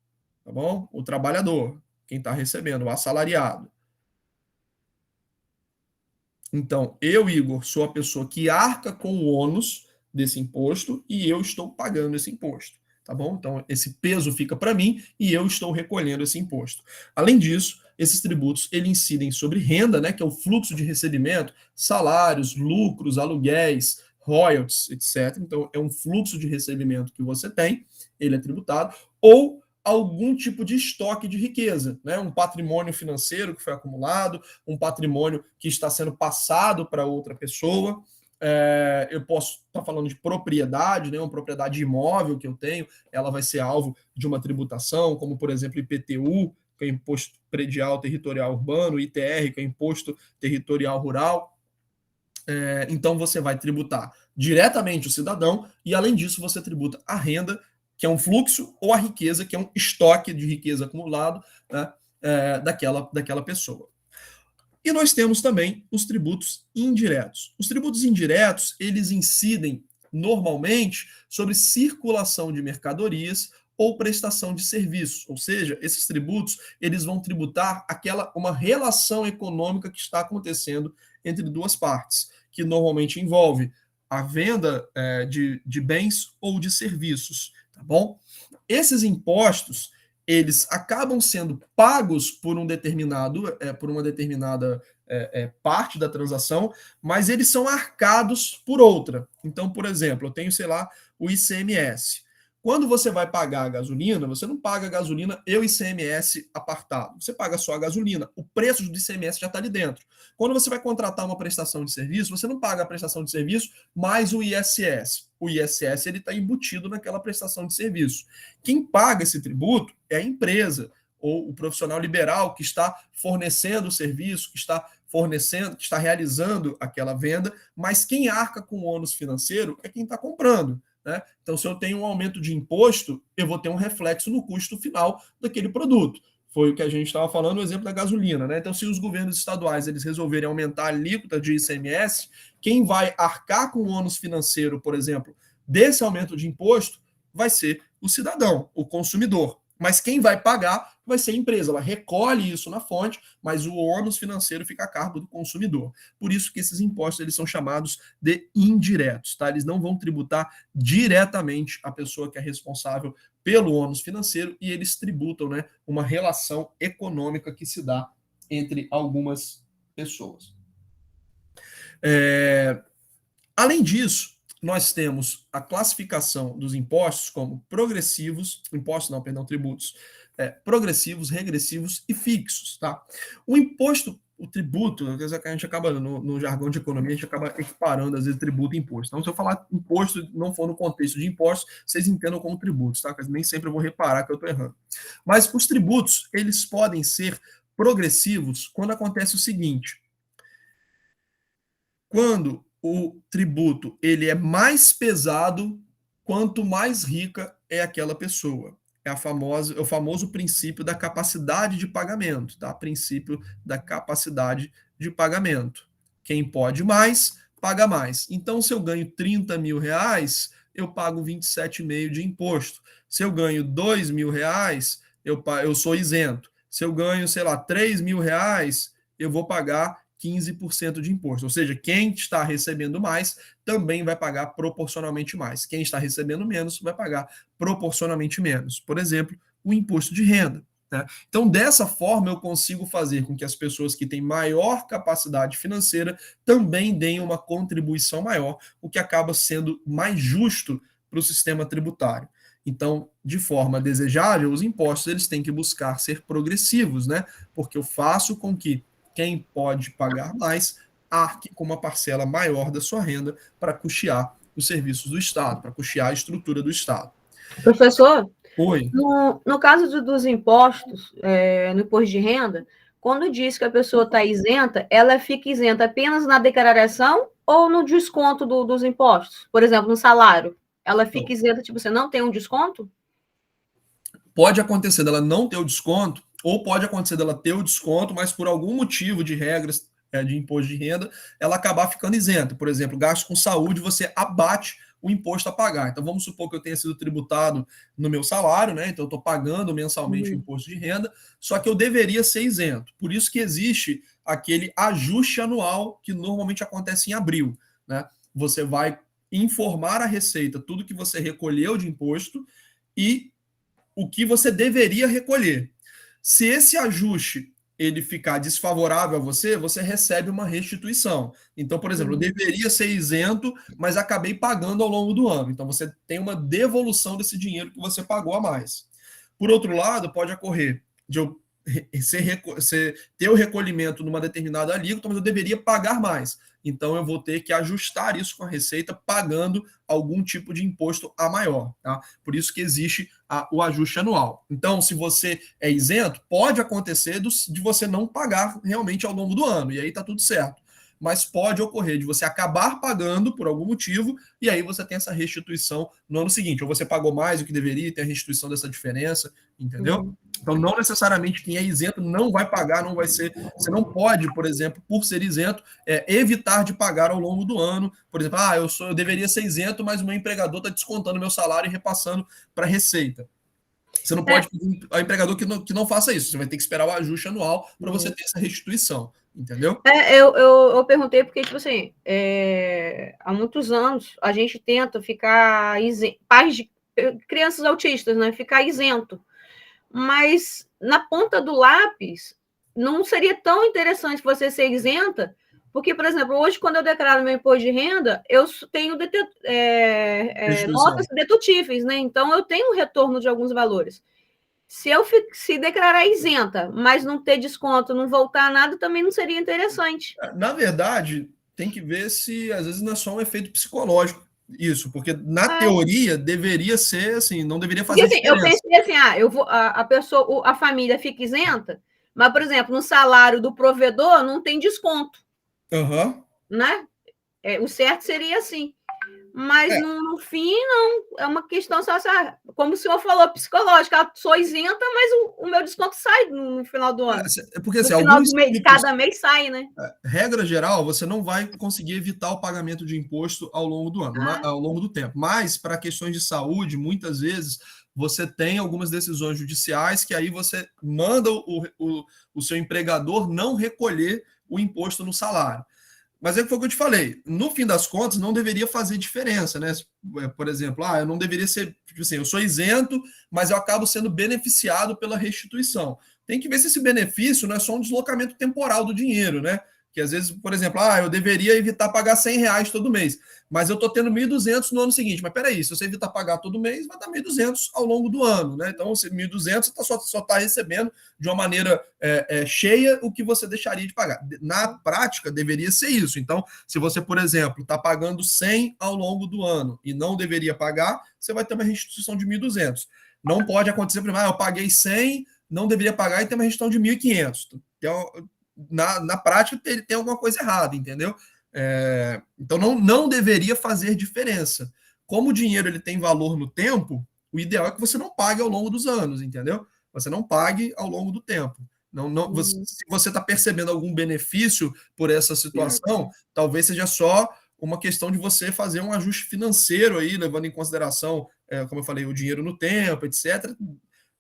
tá bom? O trabalhador, quem está recebendo, o assalariado. Então, eu, Igor, sou a pessoa que arca com o ônus desse imposto e eu estou pagando esse imposto, tá bom? Então, esse peso fica para mim e eu estou recolhendo esse imposto. Além disso, esses tributos, eles incidem sobre renda, né, que é o fluxo de recebimento, salários, lucros, aluguéis, royalties, etc. Então, é um fluxo de recebimento que você tem, ele é tributado, ou algum tipo de estoque de riqueza, né? Um patrimônio financeiro que foi acumulado, um patrimônio que está sendo passado para outra pessoa. Eu posso estar falando de propriedade, né? Uma propriedade imóvel que eu tenho, ela vai ser alvo de uma tributação, como, por exemplo, IPTU, que é Imposto Predial Territorial Urbano, ITR, que é Imposto Territorial Rural. Então, você vai tributar diretamente o cidadão e, além disso, você tributa a renda, que é um fluxo, ou a riqueza, que é um estoque de riqueza acumulado, né, daquela pessoa. E nós temos também os tributos indiretos. Os tributos indiretos, eles incidem normalmente sobre circulação de mercadorias ou prestação de serviços, ou seja, esses tributos eles vão tributar uma relação econômica que está acontecendo entre duas partes, que normalmente envolve a venda de bens ou de serviços. Tá bom? Esses impostos, eles acabam sendo pagos por uma determinada parte da transação, mas eles são arcados por outra. Então, por exemplo, eu tenho, sei lá, o ICMS. Quando você vai pagar a gasolina, você não paga a gasolina e o ICMS apartado. Você paga só a gasolina. O preço do ICMS já está ali dentro. Quando você vai contratar uma prestação de serviço, você não paga a prestação de serviço mais o ISS. O ISS está embutido naquela prestação de serviço. Quem paga esse tributo é a empresa. ou o profissional liberal que está fornecendo o serviço, que está realizando aquela venda, mas quem arca com o ônus financeiro é quem está comprando, né? Então, se eu tenho um aumento de imposto, eu vou ter um reflexo no custo final daquele produto. Foi o que a gente estava falando, o exemplo da gasolina, né? Então, se os governos estaduais eles resolverem aumentar a alíquota de ICMS, quem vai arcar com o ônus financeiro, por exemplo, desse aumento de imposto, vai ser o cidadão, o consumidor. Mas quem vai pagar vai ser a empresa. Ela recolhe isso na fonte, mas o ônus financeiro fica a cargo do consumidor. Por isso que esses impostos eles são chamados de indiretos, tá? Eles não vão tributar diretamente a pessoa que é responsável pelo ônus financeiro e eles tributam, né, uma relação econômica que se dá entre algumas pessoas. Além disso, nós temos a classificação dos impostos como progressivos, tributos, progressivos, regressivos e fixos, tá? O tributo, a gente acaba, no jargão de economia, a gente acaba equiparando, às vezes, tributo e imposto. Então, se eu falar imposto não for no contexto de impostos, vocês entendam como tributos, tá? Nem sempre eu vou reparar que eu estou errando. Mas os tributos, eles podem ser progressivos quando acontece o seguinte: quando o tributo ele é mais pesado, quanto mais rica é aquela pessoa. É o famoso princípio da capacidade de pagamento, tá? Princípio da capacidade de pagamento. Quem pode mais, paga mais. Então, se eu ganho 30 mil reais, eu pago 27,5 de imposto. Se eu ganho 2 mil reais, eu sou isento. Se eu ganho, sei lá, 3 mil reais, eu vou pagar 15% de imposto. Ou seja, quem está recebendo mais também vai pagar proporcionalmente mais. Quem está recebendo menos vai pagar proporcionalmente menos. Por exemplo, o imposto de renda, né? Então, dessa forma, eu consigo fazer com que as pessoas que têm maior capacidade financeira também deem uma contribuição maior, o que acaba sendo mais justo para o sistema tributário. Então, de forma desejável, os impostos eles têm que buscar ser progressivos, né? Porque eu faço com que quem pode pagar mais arque com uma parcela maior da sua renda para custear os serviços do Estado, para custear a estrutura do Estado.
Professor,
Oi.
No caso dos impostos, no imposto de renda, quando diz que a pessoa está isenta, ela fica isenta apenas na declaração ou no desconto dos impostos? Por exemplo, no salário, ela fica isenta, tipo, você não tem um desconto?
Pode acontecer dela não ter o desconto, ou pode acontecer dela ter o desconto, mas por algum motivo de regras de imposto de renda, ela acabar ficando isenta. Por exemplo, gasto com saúde, você abate o imposto a pagar. Então, vamos supor que eu tenha sido tributado no meu salário, né? Então, eu estou pagando mensalmente o imposto de renda, só que eu deveria ser isento. Por isso que existe aquele ajuste anual que normalmente acontece em abril, né? Você vai informar a Receita tudo que você recolheu de imposto e o que você deveria recolher. Se esse ajuste ele ficar desfavorável a você, você recebe uma restituição. Então, por exemplo, eu deveria ser isento, mas acabei pagando ao longo do ano. Então, você tem uma devolução desse dinheiro que você pagou a mais. Por outro lado, pode ocorrer de eu ter o recolhimento numa determinada alíquota, mas eu deveria pagar mais. Então, eu vou ter que ajustar isso com a Receita, pagando algum tipo de imposto a maior. Tá? Por isso que existe o ajuste anual. Então, se você é isento, pode acontecer de você não pagar realmente ao longo do ano, e aí está tudo certo. Mas pode ocorrer de você acabar pagando por algum motivo, e aí você tem essa restituição no ano seguinte. Ou você pagou mais do que deveria e tem a restituição dessa diferença, entendeu? Então, não necessariamente quem é isento não vai pagar, não vai ser... Você não pode, por exemplo, por ser isento, evitar de pagar ao longo do ano. Por exemplo, eu deveria ser isento, mas o meu empregador está descontando meu salário e repassando para a Receita. Você não pode pedir ao empregador que não faça isso. Você vai ter que esperar o ajuste anual para você ter essa restituição. Entendeu?
Eu perguntei porque, tipo assim, há muitos anos a gente tenta ficar isento, pais de crianças autistas, né? Ficar isento. Mas na ponta do lápis não seria tão interessante você ser isenta, porque, por exemplo, hoje, quando eu declaro meu imposto de renda, eu tenho notas dedutíveis, né? Então eu tenho um retorno de alguns valores. Se eu se declarar isenta, mas não ter desconto, não voltar a nada, também não seria interessante.
Na verdade, tem que ver se, às vezes, não é só um efeito psicológico Isso, porque na
É.
teoria deveria ser assim, não deveria
Porque
fazer
assim, eu
diferença.
pensei assim, eu vou, a pessoa, a família fica isenta, mas, por exemplo, no salário do provedor não tem desconto,
Aham.
né? O certo seria assim. Mas
É,
no fim, não. É uma questão só, como o senhor falou, psicológica. Eu sou isenta, mas o meu desconto sai no final do ano.
porque
No
assim,
final
alguns
do mês,
tipos,
cada mês sai, né?
regra geral, você não vai conseguir evitar o pagamento de imposto ao longo do ano,
Ah,
ao longo do tempo. Mas para questões de saúde, muitas vezes você tem algumas decisões judiciais que aí você manda o seu empregador não recolher o imposto no salário. Mas é que foi o que eu te falei. No fim das contas, não deveria fazer diferença, né? Por exemplo, eu não deveria ser, tipo assim, eu sou isento, mas eu acabo sendo beneficiado pela restituição. Tem que ver se esse benefício não é só um deslocamento temporal do dinheiro, né? Que às vezes, por exemplo, eu deveria evitar pagar R$ 100 todo mês, mas eu estou tendo 1.200 no ano seguinte. Mas peraí, se você evitar pagar todo mês, vai dar 1.200 ao longo do ano, né? Então, 1.200 você só está recebendo de uma maneira cheia o que você deixaria de pagar. Na prática, deveria ser isso. Então, se você, por exemplo, está pagando 100 ao longo do ano e não deveria pagar, você vai ter uma restituição de 1.200. Não pode acontecer, primeiro, eu paguei 100, não deveria pagar e tem uma restituição de 1.500. Então, na prática, tem alguma coisa errada, entendeu? Então, não deveria fazer diferença. Como o dinheiro ele tem valor no tempo, o ideal é que você não pague ao longo dos anos, entendeu? Você não pague ao longo do tempo. Se você está percebendo algum benefício por essa situação, talvez seja só uma questão de você fazer um ajuste financeiro aí, levando em consideração, como eu falei, o dinheiro no tempo, etc.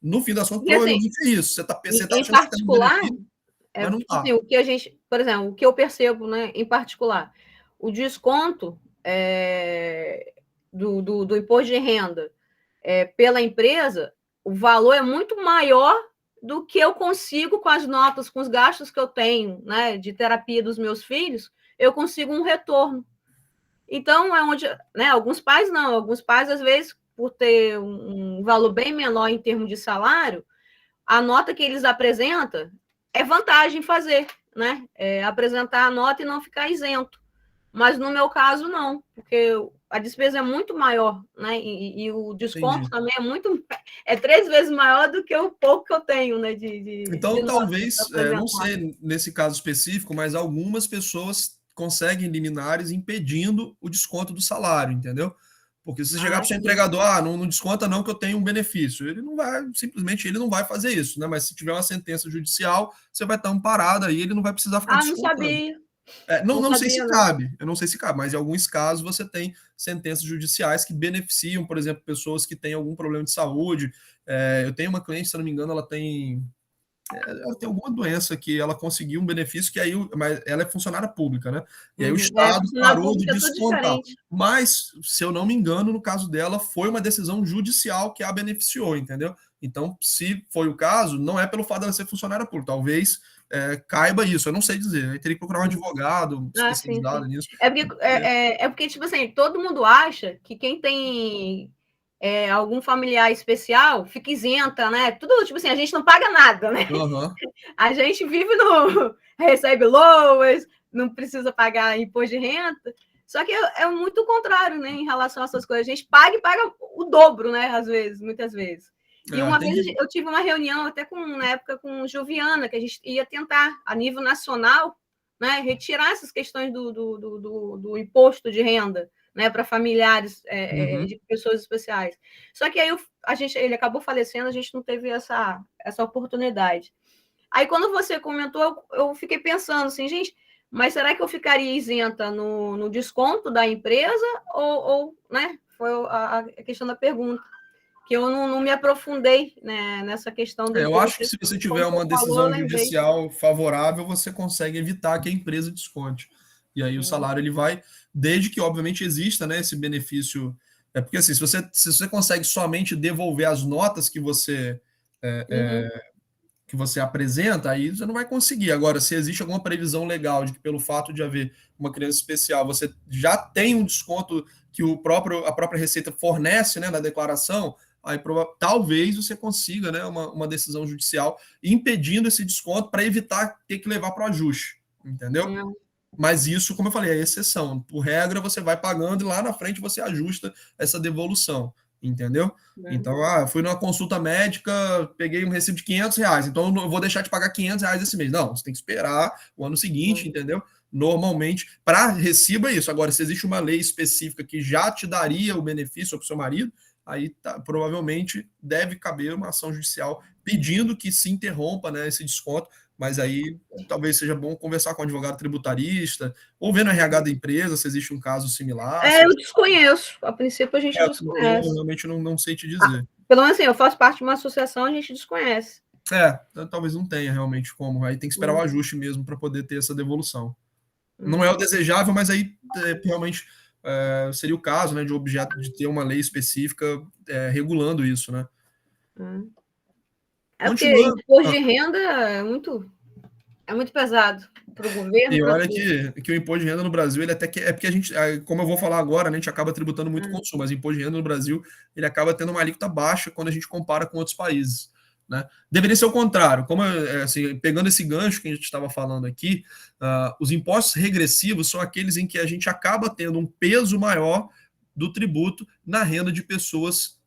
No fim das contas,
e assim,
provavelmente é isso. Você está
em
achando que está tendo
particular,
benefício, mas não
tipo
está.
assim, o que a gente, por exemplo, o que eu percebo, né, em particular, o desconto do imposto de renda pela empresa, o valor é muito maior do que eu consigo com as notas, com os gastos que eu tenho, né, de terapia dos meus filhos, eu consigo um retorno. Então, é onde, né, alguns pais não, alguns pais, às vezes, por ter um valor bem menor em termos de salário, a nota que eles apresentam é vantagem fazer, né? Apresentar a nota e não ficar isento. Mas no meu caso, não, porque a despesa é muito maior, né? E o desconto
Entendi.
também é 3 vezes maior do que o pouco que eu tenho, né?
Então,
de
talvez, não
apresentar.
sei nesse caso específico, mas algumas pessoas conseguem liminares impedindo o desconto do salário, entendeu? Porque se você chegar para o seu
Sim.
empregador, não desconta não que eu tenho um benefício. Ele não vai, simplesmente ele não vai fazer isso, né? Mas se tiver uma sentença judicial, você vai estar amparado aí, ele não vai precisar ficar
Não
descontando.
sabia.
Não sei se
Sabia, não.
cabe, eu não sei se cabe, mas em alguns casos você tem sentenças judiciais que beneficiam, por exemplo, pessoas que têm algum problema de saúde. Eu tenho uma cliente, se eu não me engano, ela tem alguma doença que ela conseguiu um benefício que aí, mas ela é funcionária pública, né? E aí o Estado
Funcionário
parou de
público é tudo
descontar.
diferente.
Mas, se eu não me engano, no caso dela, foi uma decisão judicial que a beneficiou, entendeu? Então, se foi o caso, não é pelo fato dela ser funcionária pública. Talvez caiba isso, eu não sei dizer. Eu teria que procurar um advogado especializado nisso.
Porque, tipo assim, todo mundo acha que quem tem algum familiar especial fica isenta, né? Tudo, tipo assim, a gente não paga nada, né?
Uhum.
A gente vive recebe loas, não precisa pagar imposto de renda. Só que é muito o contrário, né? Em relação a essas coisas. A gente paga e paga o dobro, né? Às vezes, muitas vezes. E uma vez eu tive uma reunião até na época com Joviana, que a gente ia tentar, a nível nacional, né, retirar essas questões do imposto de renda, né, para familiares de pessoas especiais. Só que aí ele acabou falecendo, a gente não teve essa oportunidade. Aí, quando você comentou, eu fiquei pensando assim, gente, mas será que eu ficaria isenta no desconto da empresa ou né? Foi a questão da pergunta. Que eu não me aprofundei, né, nessa questão do
Eu acho
imposto.
que se você tiver uma decisão judicial favorável, você consegue evitar que a empresa desconte. E aí o salário ele vai, desde que, obviamente, exista, né, esse benefício. Porque assim, se você consegue somente devolver as notas que você apresenta, aí você não vai conseguir. Agora, se existe alguma previsão legal de que, pelo fato de haver uma criança especial, você já tem um desconto que a própria Receita fornece, né, na declaração, aí talvez você consiga, né, uma decisão judicial impedindo esse desconto para evitar ter que levar para o ajuste, entendeu? Mas isso, como eu falei, é exceção. Por regra, você vai pagando e lá na frente você ajusta essa devolução, entendeu? Então, fui numa consulta médica, peguei um recibo de R$ 500, então eu vou deixar de pagar R$ 500 esse mês. Não, você tem que esperar o ano seguinte, entendeu? Normalmente, para recibo é isso. Agora, se existe uma lei específica que já te daria o benefício para o seu marido, aí provavelmente deve caber uma ação judicial pedindo que se interrompa, né, esse desconto, mas aí talvez seja bom conversar com o advogado tributarista, ou ver no RH da empresa se existe um caso similar.
Eu desconheço. A princípio, a gente desconhece.
Eu realmente não sei te dizer.
Pelo menos assim, eu faço parte de uma associação, a gente desconhece.
Talvez não tenha realmente como. Aí tem que esperar o ajuste mesmo para poder ter essa devolução. Não é o desejável, mas aí realmente seria o caso, né, de objeto de ter uma lei específica regulando isso, né?
Porque imposto de renda é muito pesado para o governo.
E olha que o imposto de renda no Brasil, ele até que é porque a gente, como eu vou falar agora, né, a gente acaba tributando muito o consumo, mas o imposto de renda no Brasil, ele acaba tendo uma alíquota baixa quando a gente compara com outros países, né? Deveria ser o contrário. Como assim, pegando esse gancho que a gente estava falando aqui, os impostos regressivos são aqueles em que a gente acaba tendo um peso maior do tributo na renda de pessoas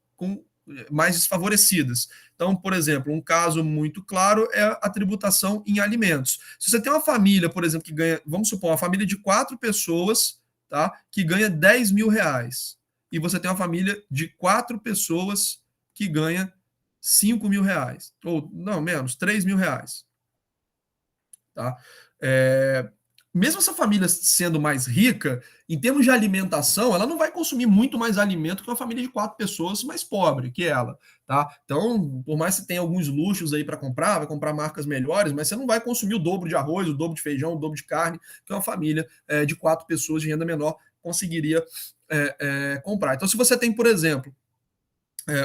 mais desfavorecidas. Então, por exemplo, um caso muito claro é a tributação em alimentos. Se você tem uma família, por exemplo, que ganha, vamos supor, uma família de 4 pessoas, tá, que ganha R$ 10 mil, e você tem uma família de 4 pessoas que ganha R$ 5 mil, ou não, menos, R$ 3 mil, tá? Mesmo essa família sendo mais rica, em termos de alimentação, ela não vai consumir muito mais alimento que uma família de 4 pessoas mais pobre que ela, tá? Então, por mais que tenha alguns luxos aí para comprar, vai comprar marcas melhores, mas você não vai consumir o dobro de arroz, o dobro de feijão, o dobro de carne que uma família de 4 pessoas de renda menor conseguiria comprar. Então, se você tem, por exemplo,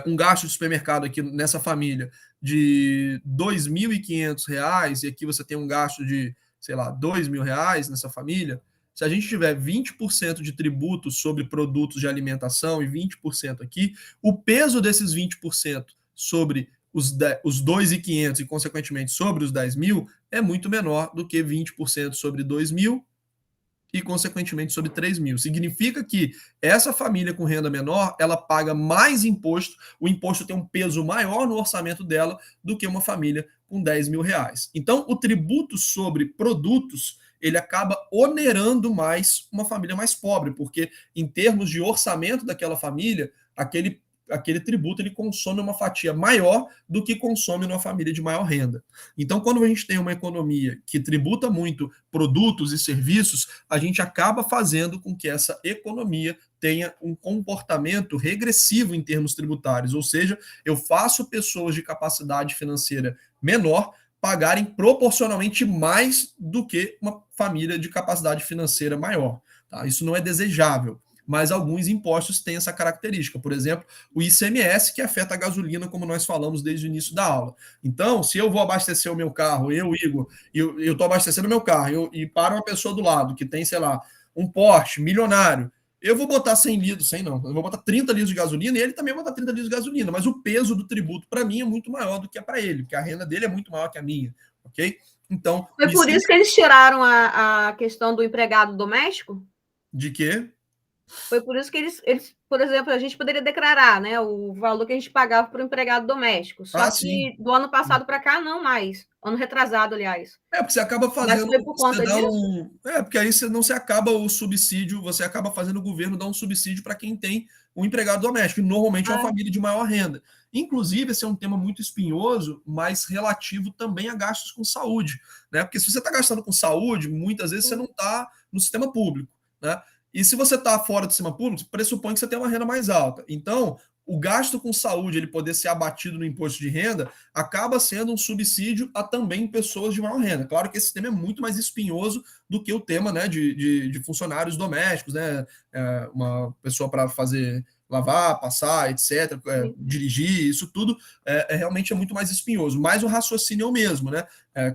um gasto de supermercado aqui nessa família de R$ 2.500, e aqui você tem um gasto de, sei lá, R$ 2 mil nessa família, se a gente tiver 20% de tributo sobre produtos de alimentação e 20% aqui, o peso desses 20% sobre os 2.500 e, consequentemente, sobre os 10 mil é muito menor do que 20% sobre 2 mil e, consequentemente, sobre 3 mil. Significa que essa família com renda menor, ela paga mais imposto, o imposto tem um peso maior no orçamento dela do que uma família com R$ 10 mil. Então, o tributo sobre produtos, ele acaba onerando mais uma família mais pobre, porque em termos de orçamento daquela família, aquele tributo ele consome uma fatia maior do que consome numa família de maior renda. Então, quando a gente tem uma economia que tributa muito produtos e serviços, a gente acaba fazendo com que essa economia tenha um comportamento regressivo em termos tributários, ou seja, eu faço pessoas de capacidade financeira menor pagarem proporcionalmente mais do que uma família de capacidade financeira maior. Tá? Isso não é desejável, mas alguns impostos têm essa característica. Por exemplo, o ICMS, que afeta a gasolina, como nós falamos desde o início da aula. Então, se eu vou abastecer o meu carro, Igor, eu estou abastecendo o meu carro, e para uma pessoa do lado que tem, sei lá, um Porsche milionário, eu vou botar 100 litros, 100 não, eu vou botar 30 litros de gasolina e ele também vai botar 30 litros de gasolina, mas o peso do tributo para mim é muito maior do que é para ele, porque a renda dele é muito maior que a minha, ok? Então...
Foi por isso que eles tiraram a questão do empregado doméstico?
De quê?
Foi por isso que eles, por exemplo, a gente poderia declarar, né, o valor que a gente pagava para o empregado doméstico. Só que
sim.
Do ano passado para cá, não mais. Ano retrasado, aliás.
Porque você acaba fazendo...
Mas foi por conta disso?
Porque aí não se acaba o subsídio, você acaba fazendo o governo dar um subsídio para quem tem um empregado doméstico, que normalmente é uma família de maior renda. Inclusive, esse é um tema muito espinhoso, mas relativo também a gastos com saúde, né? Porque se você está gastando com saúde, muitas vezes você não está no sistema público, né? E se você está fora do sistema público, pressupõe que você tem uma renda mais alta. Então, o gasto com saúde, ele poder ser abatido no imposto de renda, acaba sendo um subsídio a também pessoas de maior renda. Claro que esse tema é muito mais espinhoso do que o tema, né, de funcionários domésticos, né? Uma pessoa para fazer lavar, passar, etc., dirigir, isso tudo realmente é muito mais espinhoso. Mas o raciocínio é o mesmo, né?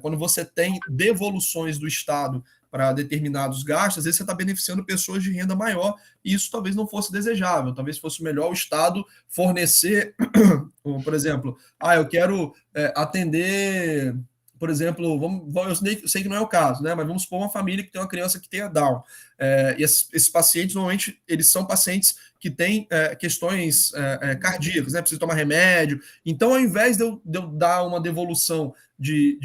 Quando você tem devoluções do Estado para determinados gastos, às vezes você está beneficiando pessoas de renda maior, e isso talvez não fosse desejável, talvez fosse melhor o Estado fornecer, por exemplo, eu quero atender, por exemplo, eu sei que não é o caso, né? Mas vamos supor uma família que tem uma criança que tenha Down. E esses pacientes, normalmente, eles são pacientes que têm questões cardíacas, né? Precisa tomar remédio. Então, ao invés de eu dar uma devolução de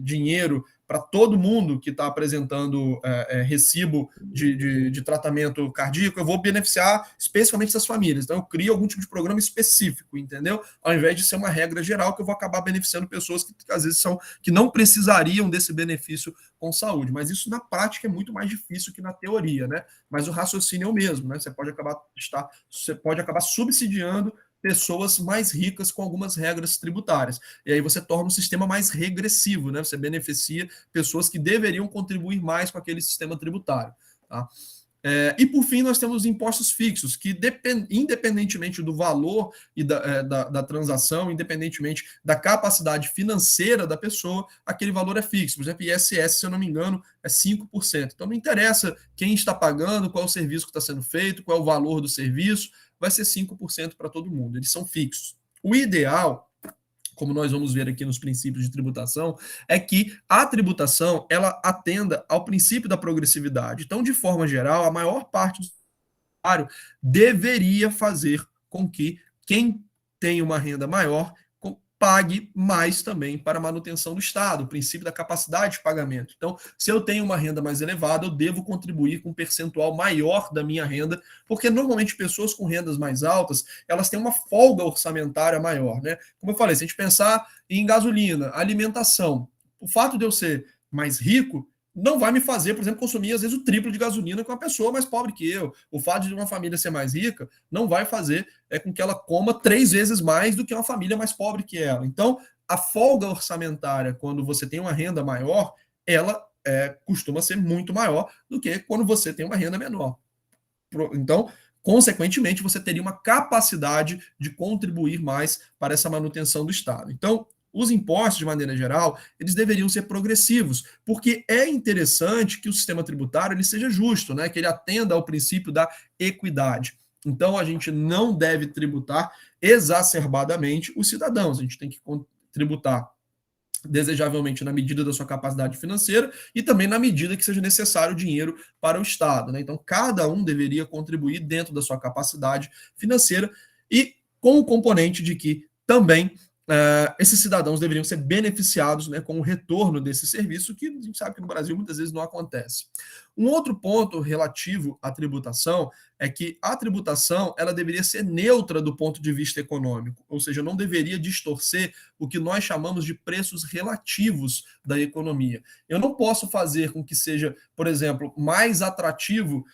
dinheiro para todo mundo que está apresentando recibo de tratamento cardíaco, eu vou beneficiar especificamente essas famílias. Então, eu crio algum tipo de programa específico, entendeu? Ao invés de ser uma regra geral, que eu vou acabar beneficiando pessoas que às vezes que não precisariam desse benefício com saúde. Mas isso, na prática, é muito mais difícil que na teoria, né? Mas o raciocínio é o mesmo, né? Você pode acabar subsidiando pessoas mais ricas com algumas regras tributárias. E aí você torna o sistema mais regressivo, né? Você beneficia pessoas que deveriam contribuir mais com aquele sistema tributário. Tá? E, por fim, nós temos os impostos fixos, que, independentemente do valor e da transação, independentemente da capacidade financeira da pessoa, aquele valor é fixo. Por exemplo, ISS, se eu não me engano, é 5%. Então, não interessa quem está pagando, qual é o serviço que está sendo feito, qual é o valor do serviço, vai ser 5% para todo mundo. Eles são fixos. O ideal, como nós vamos ver aqui nos princípios de tributação, é que a tributação ela atenda ao princípio da progressividade. Então, de forma geral, a maior parte do salário deveria fazer com que quem tem uma renda maior pague mais também para a manutenção do Estado, o princípio da capacidade de pagamento. Então, se eu tenho uma renda mais elevada, eu devo contribuir com um percentual maior da minha renda, porque normalmente pessoas com rendas mais altas, elas têm uma folga orçamentária maior, né? Como eu falei, se a gente pensar em gasolina, alimentação, o fato de eu ser mais rico não vai me fazer, por exemplo, consumir às vezes o triplo de gasolina que uma pessoa mais pobre que eu. O fato de uma família ser mais rica não vai fazer com que ela coma 3 vezes mais do que uma família mais pobre que ela. Então, a folga orçamentária, quando você tem uma renda maior, ela costuma ser muito maior do que quando você tem uma renda menor. Então, consequentemente, você teria uma capacidade de contribuir mais para essa manutenção do Estado. Então, os impostos, de maneira geral, eles deveriam ser progressivos, porque é interessante que o sistema tributário ele seja justo, né? Que ele atenda ao princípio da equidade. Então, a gente não deve tributar exacerbadamente os cidadãos, a gente tem que tributar desejavelmente na medida da sua capacidade financeira e também na medida que seja necessário dinheiro para o Estado, né? Então, cada um deveria contribuir dentro da sua capacidade financeira e com o componente de que também esses cidadãos deveriam ser beneficiados, né, com o retorno desse serviço, que a gente sabe que no Brasil muitas vezes não acontece. Um outro ponto relativo à tributação é que a tributação ela deveria ser neutra do ponto de vista econômico, ou seja, não deveria distorcer o que nós chamamos de preços relativos da economia. Eu não posso fazer com que seja, por exemplo, mais atrativo.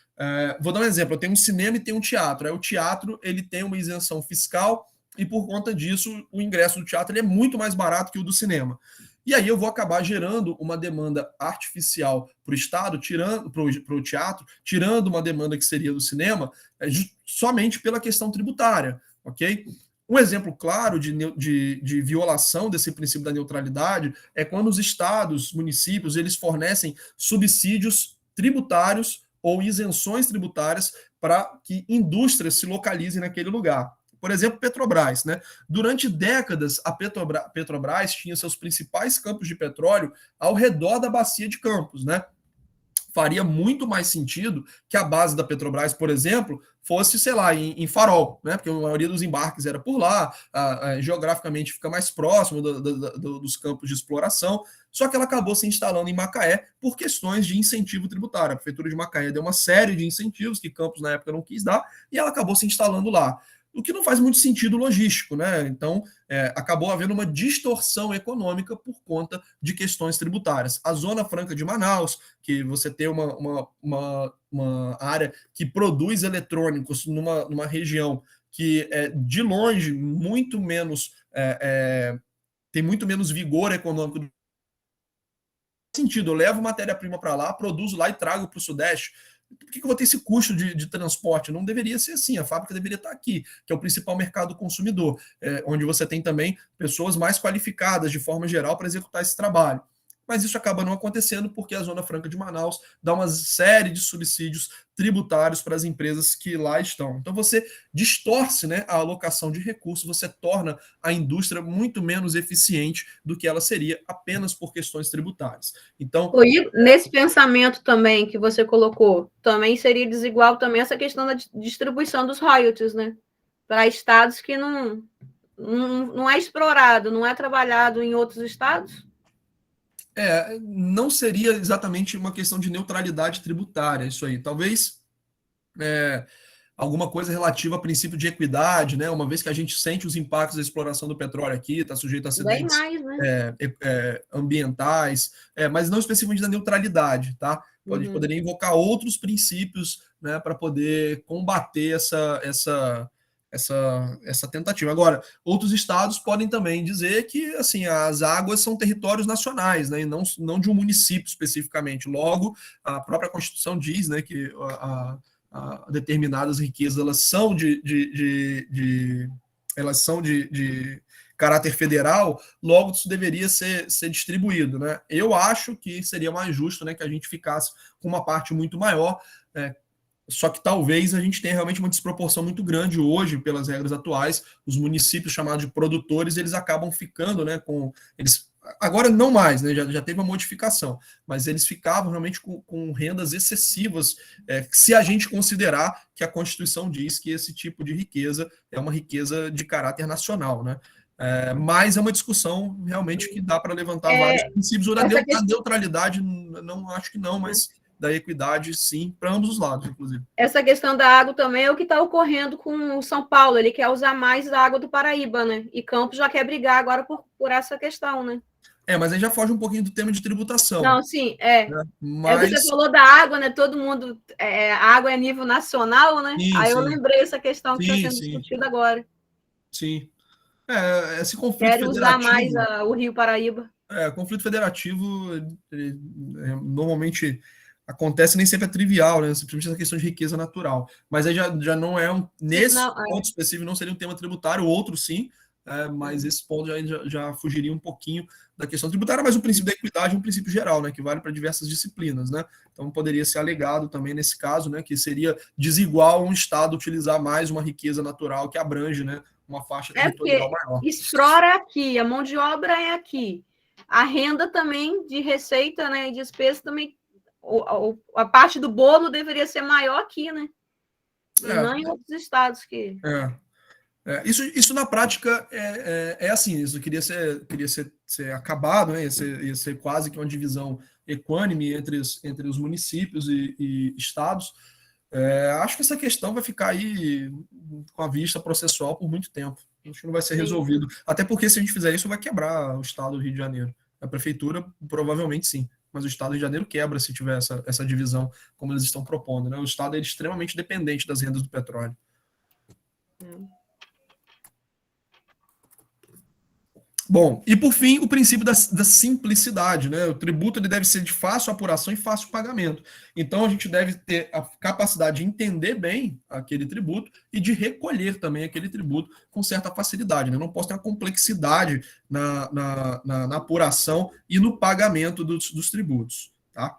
Vou dar um exemplo, eu tenho um cinema e tenho um teatro. O teatro ele tem uma isenção fiscal e, por conta disso, o ingresso do teatro ele é muito mais barato que o do cinema. E aí eu vou acabar gerando uma demanda artificial para o Estado, para o teatro, tirando uma demanda que seria do somente pela questão tributária, ok? Um exemplo claro de violação desse princípio da neutralidade é quando os estados, municípios, eles fornecem subsídios tributários ou isenções tributárias para que indústrias se localizem naquele lugar. Por exemplo, Petrobras, né? Durante décadas, a Petrobras tinha seus principais campos de petróleo ao redor da bacia de Campos, né? Faria muito mais sentido que a base da Petrobras, por exemplo, fosse, sei lá, em Farol, né? Porque a maioria dos embarques era por lá, geograficamente fica mais próximo dos campos de exploração, só que ela acabou se instalando em Macaé por questões de incentivo tributário. A Prefeitura de Macaé deu uma série de incentivos que Campos na época não quis dar, e ela acabou se instalando lá. O que não faz muito sentido logístico, né? Então, acabou havendo uma distorção econômica por conta de questões tributárias. A Zona Franca de Manaus, que você tem uma área que produz eletrônicos numa região que é, de longe, muito menos tem muito menos vigor econômico. Não faz sentido, eu levo matéria-prima para lá, produzo lá e trago para o Sudeste. Por que eu vou ter esse custo de transporte? Não deveria ser assim, a fábrica deveria estar aqui, que é o principal mercado consumidor, onde você tem também pessoas mais qualificadas de forma geral para executar esse trabalho. mas isso acaba não acontecendo porque a Zona Franca de Manaus dá uma série de subsídios tributários para as empresas que lá estão. Então você distorce, né, a alocação de recursos, você torna a indústria muito menos eficiente do que ela seria apenas por questões tributárias. Então,
E nesse pensamento também que você colocou, também seria desigual também essa questão da distribuição dos royalties, né? Para estados que não é explorado, não é trabalhado em outros estados?
Não seria exatamente uma questão de neutralidade tributária, isso aí. Talvez alguma coisa relativa a princípio de equidade, né? Uma vez que a gente sente os impactos da exploração do petróleo aqui, está sujeito a acidentes
Bem mais, né?
ambientais, mas não especificamente da neutralidade, tá? A gente poderia invocar outros princípios, né, para poder combater essa tentativa. Agora, outros estados podem também dizer que assim, as águas são territórios nacionais, né, e não de um município especificamente. Logo, a própria Constituição diz, né, que determinadas riquezas elas são de caráter federal, logo isso deveria ser distribuído, né? Eu acho que seria mais justo, né, que a gente ficasse com uma parte muito maior, só que talvez a gente tenha realmente uma desproporção muito grande hoje, pelas regras atuais. Os municípios chamados de produtores, eles acabam ficando, né, agora não mais, né, já teve uma modificação, mas eles ficavam realmente com rendas excessivas, se a gente considerar que a Constituição diz que esse tipo de riqueza é uma riqueza de caráter nacional, né? Mas é uma discussão realmente que dá para levantar vários princípios. Da neutralidade, não acho que não, mas da equidade, sim, para ambos os lados, inclusive.
Essa questão da água também é o que está ocorrendo com o São Paulo. Ele quer usar mais a água do Paraíba, né? E Campos já quer brigar agora por essa questão, né?
Mas aí já foge um pouquinho do tema de tributação.
Não, sim,
né? Mas...
Você falou da água, né? Todo mundo... a água é nível nacional, né?
Sim,
aí
sim.
eu lembrei essa questão que está sendo discutida agora.
Sim. Esse conflito
Quero usar mais o Rio Paraíba.
Conflito federativo normalmente acontece, nem sempre é trivial, né? Simplesmente essa questão de riqueza natural. Mas aí já não é nesse ponto específico, não seria um tema tributário, outro sim, mas esse ponto já fugiria um pouquinho da questão tributária, mas o princípio da equidade é um princípio geral, né? Que vale para diversas disciplinas, né? Então poderia ser alegado também nesse caso, né? Que seria desigual um Estado utilizar mais uma riqueza natural que abrange, né, uma faixa territorial maior.
Explora aqui, a mão de obra é aqui. A renda também de receita, né, e despesa também, a parte do bolo deveria ser maior aqui, né? Não em outros estados que...
Isso na prática é assim, isso queria ser acabado, né? Ia ser quase que uma divisão equânime entre os municípios e estados. Acho que essa questão vai ficar aí com a vista processual por muito tempo. Acho que não vai ser resolvido. Até porque se a gente fizer isso, vai quebrar o estado do Rio de Janeiro. A prefeitura, provavelmente sim. Mas o estado do Rio de Janeiro quebra se tiver essa divisão, como eles estão propondo, né? O estado é extremamente dependente das rendas do petróleo. Bom, e por fim, o princípio da simplicidade, né? O tributo ele deve ser de fácil apuração e fácil pagamento. Então, a gente deve ter a capacidade de entender bem aquele tributo e de recolher também aquele tributo com certa facilidade, né? Não posso ter uma complexidade na apuração e no pagamento dos tributos, tá?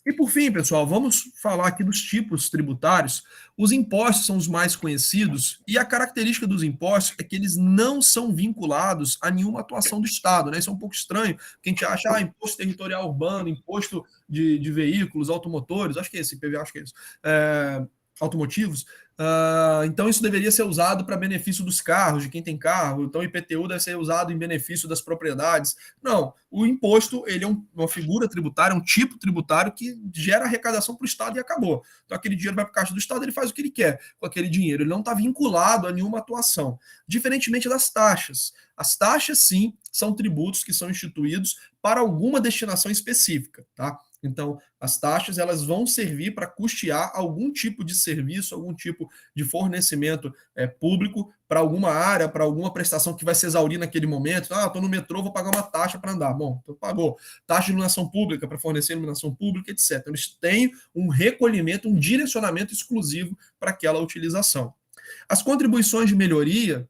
E por fim, pessoal, vamos falar aqui dos tipos tributários. Os impostos são os mais conhecidos e a característica dos impostos é que eles não são vinculados a nenhuma atuação do Estado, né? Isso é um pouco estranho, porque a gente acha imposto territorial urbano, imposto de veículos, automotores, acho que é esse, IPVA, acho que é isso, automotivos. Então isso deveria ser usado para benefício dos carros, de quem tem carro. Então o IPTU deve ser usado em benefício das propriedades. Não, o imposto ele é uma figura tributária, um tipo tributário que gera arrecadação para o Estado e acabou. Então aquele dinheiro vai para a caixa do Estado, ele faz o que ele quer com aquele dinheiro, ele não está vinculado a nenhuma atuação. Diferentemente das taxas. As taxas, sim, são tributos que são instituídos para alguma destinação específica, tá? Então, as taxas elas vão servir para custear algum tipo de serviço, algum tipo de fornecimento público para alguma área, para alguma prestação que vai se exaurir naquele momento. Estou no metrô, vou pagar uma taxa para andar. Bom, então pagou. Taxa de iluminação pública para fornecer iluminação pública, etc. Então, eles têm um recolhimento, um direcionamento exclusivo para aquela utilização. As contribuições de melhoria,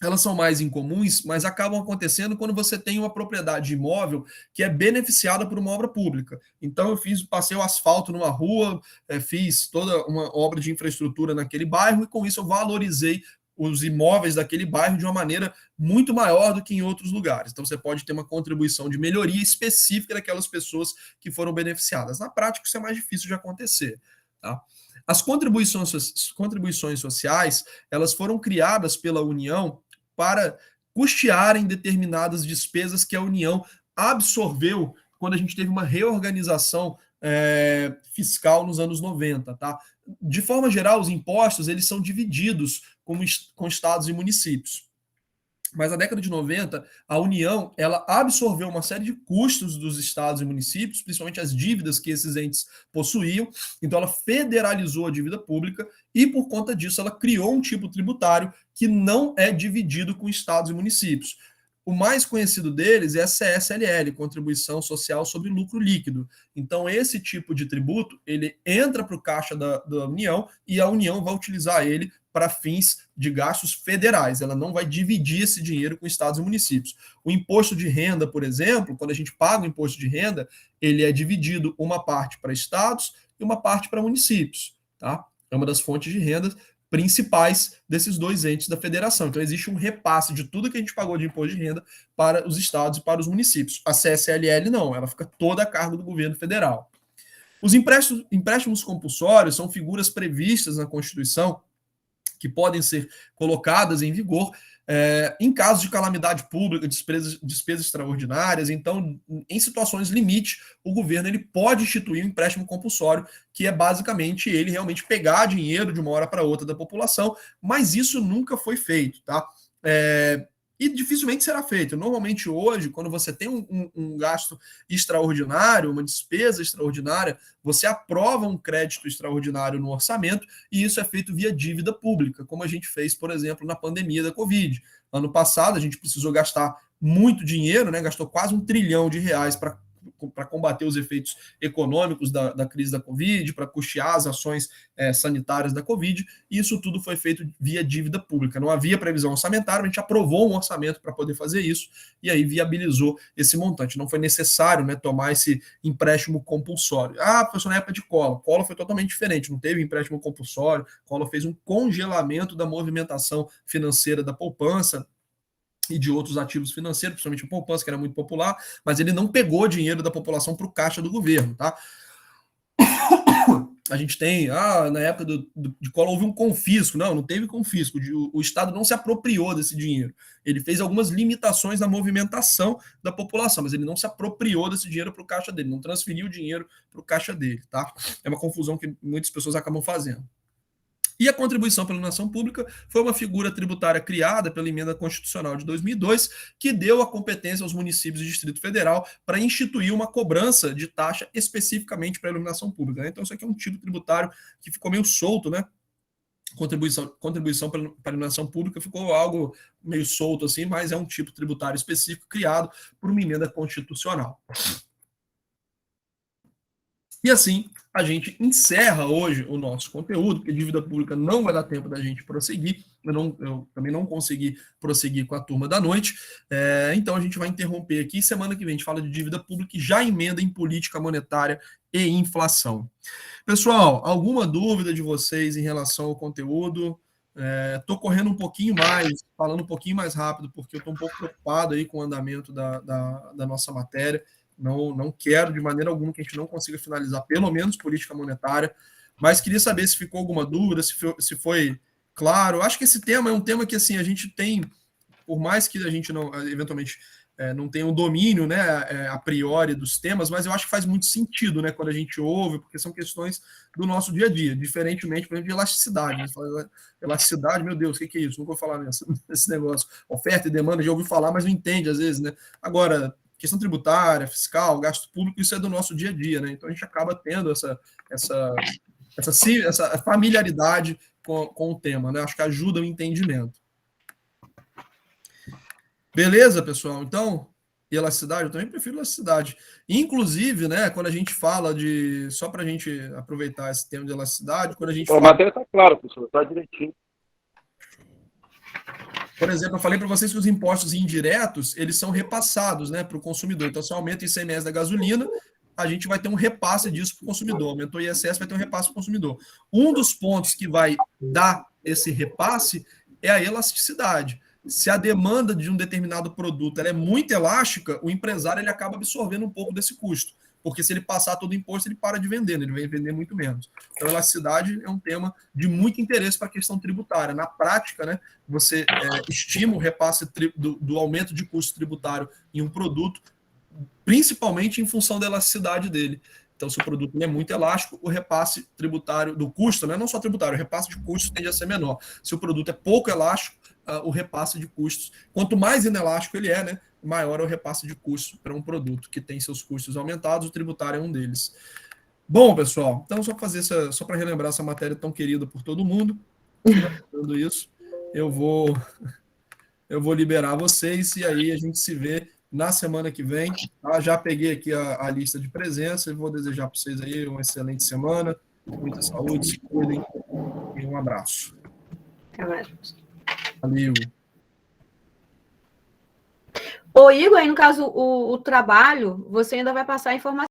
elas são mais incomuns, mas acabam acontecendo quando você tem uma propriedade imóvel que é beneficiada por uma obra pública. Então, passei o asfalto numa rua, fiz toda uma obra de infraestrutura naquele bairro, e com isso eu valorizei os imóveis daquele bairro de uma maneira muito maior do que em outros lugares. Então, você pode ter uma contribuição de melhoria específica daquelas pessoas que foram beneficiadas. Na prática, isso é mais difícil de acontecer, tá? As contribuições sociais, elas foram criadas pela União para custearem determinadas despesas que a União absorveu quando a gente teve uma reorganização fiscal nos anos 90, tá? De forma geral, os impostos eles são divididos com estados e municípios. Mas na década de 90, a União ela absorveu uma série de custos dos estados e municípios, principalmente as dívidas que esses entes possuíam. Então, ela federalizou a dívida pública e, por conta disso, ela criou um tipo tributário que não é dividido com estados e municípios. O mais conhecido deles é a CSLL, Contribuição Social sobre Lucro Líquido. Então, esse tipo de tributo, ele entra para o caixa da União e a União vai utilizar ele para fins de gastos federais. Ela não vai dividir esse dinheiro com estados e municípios. O imposto de renda, por exemplo, quando a gente paga o imposto de renda, ele é dividido uma parte para estados e uma parte para municípios, tá? É uma das fontes de renda principais desses dois entes da federação. Então, existe um repasse de tudo que a gente pagou de imposto de renda para os estados e para os municípios. A CSLL não, ela fica toda a cargo do governo federal. Os empréstimos compulsórios são figuras previstas na Constituição que podem ser colocadas em vigor em caso de calamidade pública, despesas extraordinárias. Então, em situações limite, o governo ele pode instituir um empréstimo compulsório, que é basicamente ele realmente pegar dinheiro de uma hora para outra da população, mas isso nunca foi feito, tá? E dificilmente será feito. Normalmente hoje, quando você tem um gasto extraordinário, uma despesa extraordinária, você aprova um crédito extraordinário no orçamento e isso é feito via dívida pública, como a gente fez, por exemplo, na pandemia da Covid. Ano passado, a gente precisou gastar muito dinheiro, né? Gastou quase R$ 1 trilhão para combater os efeitos econômicos da crise da Covid, para custear as ações sanitárias da Covid, e isso tudo foi feito via dívida pública. Não havia previsão orçamentária, a gente aprovou um orçamento para poder fazer isso, e aí viabilizou esse montante. Não foi necessário, né, tomar esse empréstimo compulsório. Professor, na época de Collor foi totalmente diferente, não teve empréstimo compulsório, Collor fez um congelamento da movimentação financeira da poupança, e de outros ativos financeiros, principalmente a poupança, que era muito popular, mas ele não pegou dinheiro da população para o caixa do governo, tá? A gente tem, na época de Collor houve um confisco. Não teve confisco, o Estado não se apropriou desse dinheiro. Ele fez algumas limitações na movimentação da população, mas ele não se apropriou desse dinheiro para o caixa dele, não transferiu o dinheiro para o caixa dele, tá? É uma confusão que muitas pessoas acabam fazendo. E a contribuição pela iluminação pública foi uma figura tributária criada pela Emenda Constitucional de 2002, que deu a competência aos municípios e Distrito Federal para instituir uma cobrança de taxa especificamente para a iluminação pública, né? Então, isso aqui é um tipo tributário que ficou meio solto, né? Contribuição para a iluminação pública ficou algo meio solto assim, mas é um tipo tributário específico criado por uma emenda constitucional. E assim, a gente encerra hoje o nosso conteúdo, porque dívida pública não vai dar tempo da gente prosseguir, eu também não consegui prosseguir com a turma da noite, então a gente vai interromper aqui, semana que vem a gente fala de dívida pública e já emenda em política monetária e inflação. Pessoal, alguma dúvida de vocês em relação ao conteúdo? Estou correndo um pouquinho mais, falando um pouquinho mais rápido, porque eu estou um pouco preocupado aí com o andamento da nossa matéria. Não quero de maneira alguma que a gente não consiga finalizar, pelo menos política monetária, mas queria saber se ficou alguma dúvida, se foi claro. Acho que esse tema é um tema que assim, a gente tem, por mais que a gente não, eventualmente, não tenha um domínio, né, a priori dos temas, mas eu acho que faz muito sentido, né, quando a gente ouve, porque são questões do nosso dia a dia, diferentemente, por exemplo, de elasticidade. Né? Elasticidade, meu Deus, o que é isso? Nunca vou falar nesse negócio. Oferta e demanda, já ouvi falar, mas não entende às vezes, né? Agora, questão tributária, fiscal, gasto público, isso é do nosso dia a dia, né? Então a gente acaba tendo essa familiaridade com o tema, né? Acho que ajuda o entendimento. Beleza, pessoal? Então, elasticidade, eu também prefiro elasticidade. Inclusive, né, quando a gente fala de... Só para a gente aproveitar esse tema de elasticidade, quando a gente
A matéria está clara, professor, está direitinho.
Por exemplo, eu falei para vocês que os impostos indiretos, eles são repassados, né, para o consumidor. Então, se aumenta o ICMS da gasolina, a gente vai ter um repasse disso para o consumidor. Aumentou o ISS, vai ter um repasse para o consumidor. Um dos pontos que vai dar esse repasse é a elasticidade. Se a demanda de um determinado produto ela é muito elástica, o empresário ele acaba absorvendo um pouco desse custo. Porque se ele passar todo o imposto, ele para de vender, né? Ele vai vender muito menos. Então, a elasticidade é um tema de muito interesse para a questão tributária. Na prática, né, você estima o repasse do aumento de custo tributário em um produto, principalmente em função da elasticidade dele. Então, se o produto é muito elástico, o repasse tributário do custo, né, não só tributário, o repasse de custos tende a ser menor. Se o produto é pouco elástico, o repasse de custos, quanto mais inelástico ele é, né, maior é o repasse de custos para um produto que tem seus custos aumentados, o tributário é um deles. Bom, pessoal, então só para relembrar essa matéria tão querida por todo mundo, finalizando isso, eu vou liberar vocês e aí a gente se vê na semana que vem. Tá? Já peguei aqui a lista de presença e vou desejar para vocês aí uma excelente semana, muita saúde, se cuidem e um abraço.
Até mais.
Valeu.
Ô, Igor, aí no caso, o trabalho, você ainda vai passar a informação